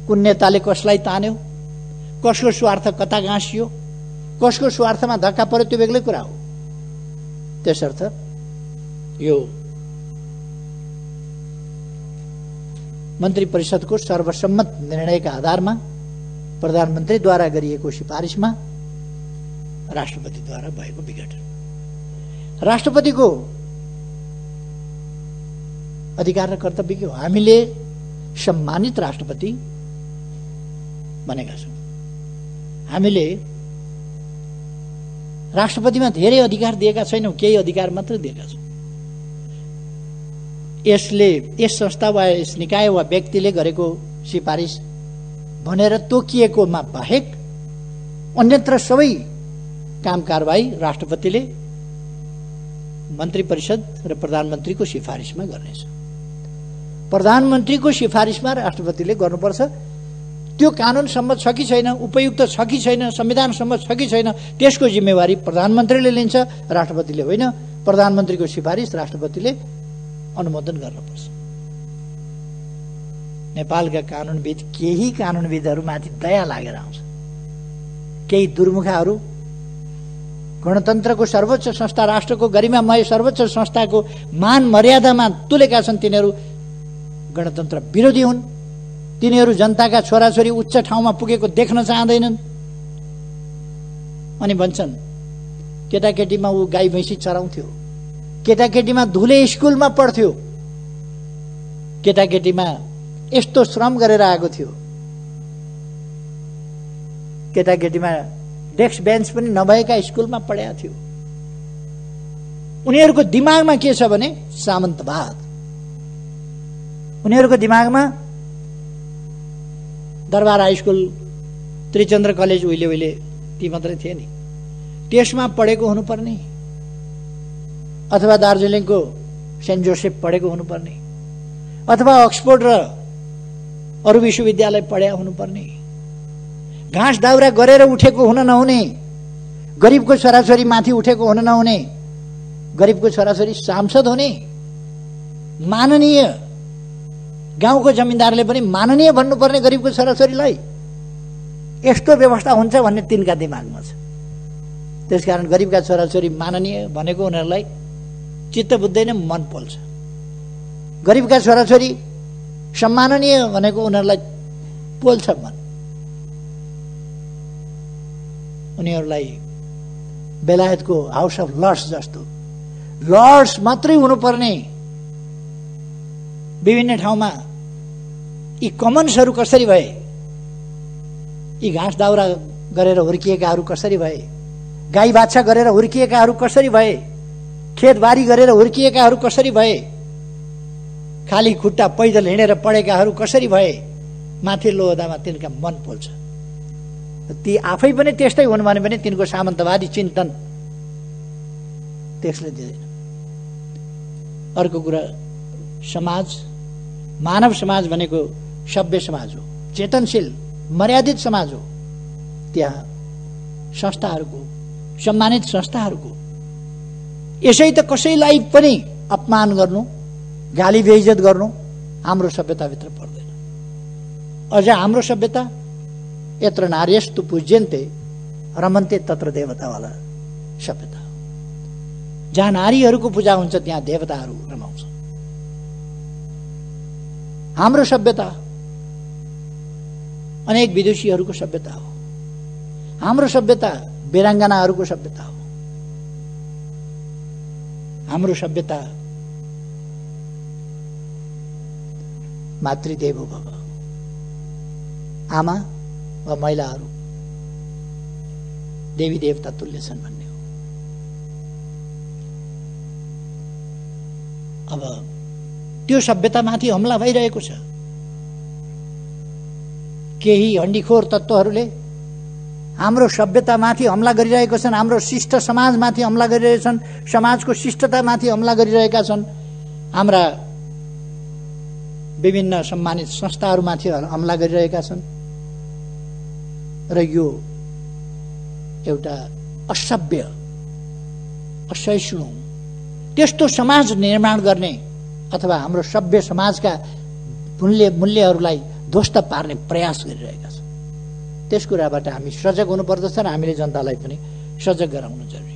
कुन नेताले कसलाई तान्यो, कसको स्वार्थ कता गाँसियो, कसको स्वार्थमा धक्का पर्यो, त्यो बेग्लै कुरा हो। त्यसर्थ यो मन्त्री परिषदको सर्वसम्मत निर्णयका आधारमा प्रधानमन्त्रीद्वारा गरिएको सिफारिसमा राष्ट्रपतिद्वारा भएको विघटन। राष्ट्रपतिको अधिकार र कर्तव्य के हो? हामीले सम्मानित राष्ट्रपति बनेका छौँ। हामीले राष्ट्रपतिमा धेरै अधिकार दिएका छैनौँ, केही अधिकार मात्र दिएका छौँ। यस संस्था वा यस निकाय वा व्यक्तिले गरेको सिफारिस भनेर तोकिएकोमा बाहेक अन्यत्र सबै काम कारबाही राष्ट्रपतिले मन्त्री परिषद र प्रधानमन्त्रीको सिफारिसमा गर्नेछ। प्रधानमन्त्रीको सिफारिसमा राष्ट्रपतिले गर्नुपर्छ। त्यो कानुन सम्मत छ कि छैन, उपयुक्त छ कि छैन, संविधान सम्मत छ कि छैन, त्यसको जिम्मेवारी प्रधानमन्त्रीले लिन्छ, राष्ट्रपतिले होइन। प्रधानमन्त्रीको सिफारिस राष्ट्रपतिले अनुमोदन गर्नुपर्छ। नेपालका कानुनविद, केही कानुनविदहरूमाथि दया लागेर आउँछ। केही दुर्मुखाहरू गणतन्त्रको सर्वोच्च संस्था, राष्ट्रको गरिमामय सर्वोच्च संस्थाको मान मर्यादामा तुलेका छन्। तिनीहरू गणतन्त्र विरोधी हुन्। तिनीहरू जनताका छोराछोरी उच्च ठाउँमा पुगेको देख्न चाहँदैनन् अनि भन्छन् केटाकेटीमा ऊ गाई भैँसी चराउँथ्यो, केटाकेटीमा धुले स्कुलमा पढ्थ्यो, केटाकेटीमा यस्तो श्रम गरेर आएको थियो, केटाकेटीमा डेस्क बेन्च पनि नभएका स्कुलमा पढेका थियो। उनीहरूको दिमागमा के छ भने सामन्तवाद। उनीहरूको दिमागमा दरबार हाई स्कुल, त्रिचन्द्र कलेज उहिले उहिले ती मात्रै थिए नि, त्यसमा पढेको हुनुपर्ने, अथवा दार्जिलिङको सेन्ट जोसेफ पढेको हुनुपर्ने, अथवा अक्सफोर्ड र अरू विश्वविद्यालय पढेका हुनुपर्ने, घाँस दाउरा गरेर उठेको हुन नहुने, गरिबको छोराछोरी माथि उठेको हुन नहुने, गरिबको छोराछोरी सांसद हुने, माननीय, गाउँको जमिनदारले पनि माननीय भन्नुपर्ने गरिबको छोराछोरीलाई। यस्तो व्यवस्था हुन्छ भन्ने तिनका दिमागमा छ। त्यसकारण गरिबका छोराछोरी माननीय भनेको उनीहरूलाई चित्त बुझ्दैन, मन पोल्छ। गरिबका छोराछोरी सम्माननीय भनेको उनीहरूलाई पोल्छ मन। उनीहरूलाई बेलायतको हाउस अफ लर्ड्स जस्तो लर्ड्स मात्रै हुनुपर्ने विभिन्न ठाउँमा यी कमन्सहरू कसरी भए, यी घाँस दाउरा गरेर हुर्किएकाहरू कसरी भए, गाई बाछा गरेर हुर्किएकाहरू कसरी भए, खेतबारी गरेर हुर्किएकाहरू कसरी भए, खाली खुट्टा पैदल हिँडेर पढेकाहरू कसरी भए, माथिल्लो ओहदामा तिनका मन पोल्छ। ती आफै पनि त्यस्तै हुन् भने पनि तिनको सामन्तवादी चिन्तन त्यसले दिँदैन। अर्को कुरा, समाज, मानव समाज भनेको सभ्य समाज हो, चेतनशील मर्यादित समाज हो। त्यहाँ संस्थाहरूको, सम्मानित संस्थाहरूको, यसै त कसैलाई पनि अपमान गर्नु, गाली बेइज्जत गर्नु हाम्रो सभ्यताभित्र पर्दैन। अझ हाम्रो सभ्यता यत्र नार्यस्तु पूज्यन्ते रमन्ते तत्र देवतावाला सभ्यता हो। जहाँ नारीहरूको पूजा हुन्छ त्यहाँ देवताहरू रमाउँछ। हाम्रो सभ्यता अनेक विदुषीहरूको सभ्यता हो। हाम्रो सभ्यता वीराङ्गनाहरूको सभ्यता हो। हाम्रो सभ्यता मातृदेवो भव, आमा वा महिलाहरू देवी देवता तुल्य छन् भन्ने हो। अब त्यो सभ्यतामाथि हमला भइरहेको छ। केही हण्डीखोर तत्त्वहरूले हाम्रो सभ्यतामाथि हमला गरिरहेका छन्, हाम्रो शिष्ट समाजमाथि हमला गरिरहेछन्, समाजको शिष्टतामाथि हमला गरिरहेका छन्, हाम्रा विभिन्न सम्मानित संस्थाहरूमाथि हमला गरिरहेका छन्। र यो एउटा असभ्य, असहिष्णु, त्यस्तो समाज निर्माण गर्ने अथवा हाम्रो सभ्य समाजका मूल्यहरूलाई ध्वस्त पार्ने प्रयास गरिरहेका छन्। त्यस कुराबाट हामी सजग हुनुपर्दछ र हामीले जनतालाई पनि सजग गराउनु जरुरी।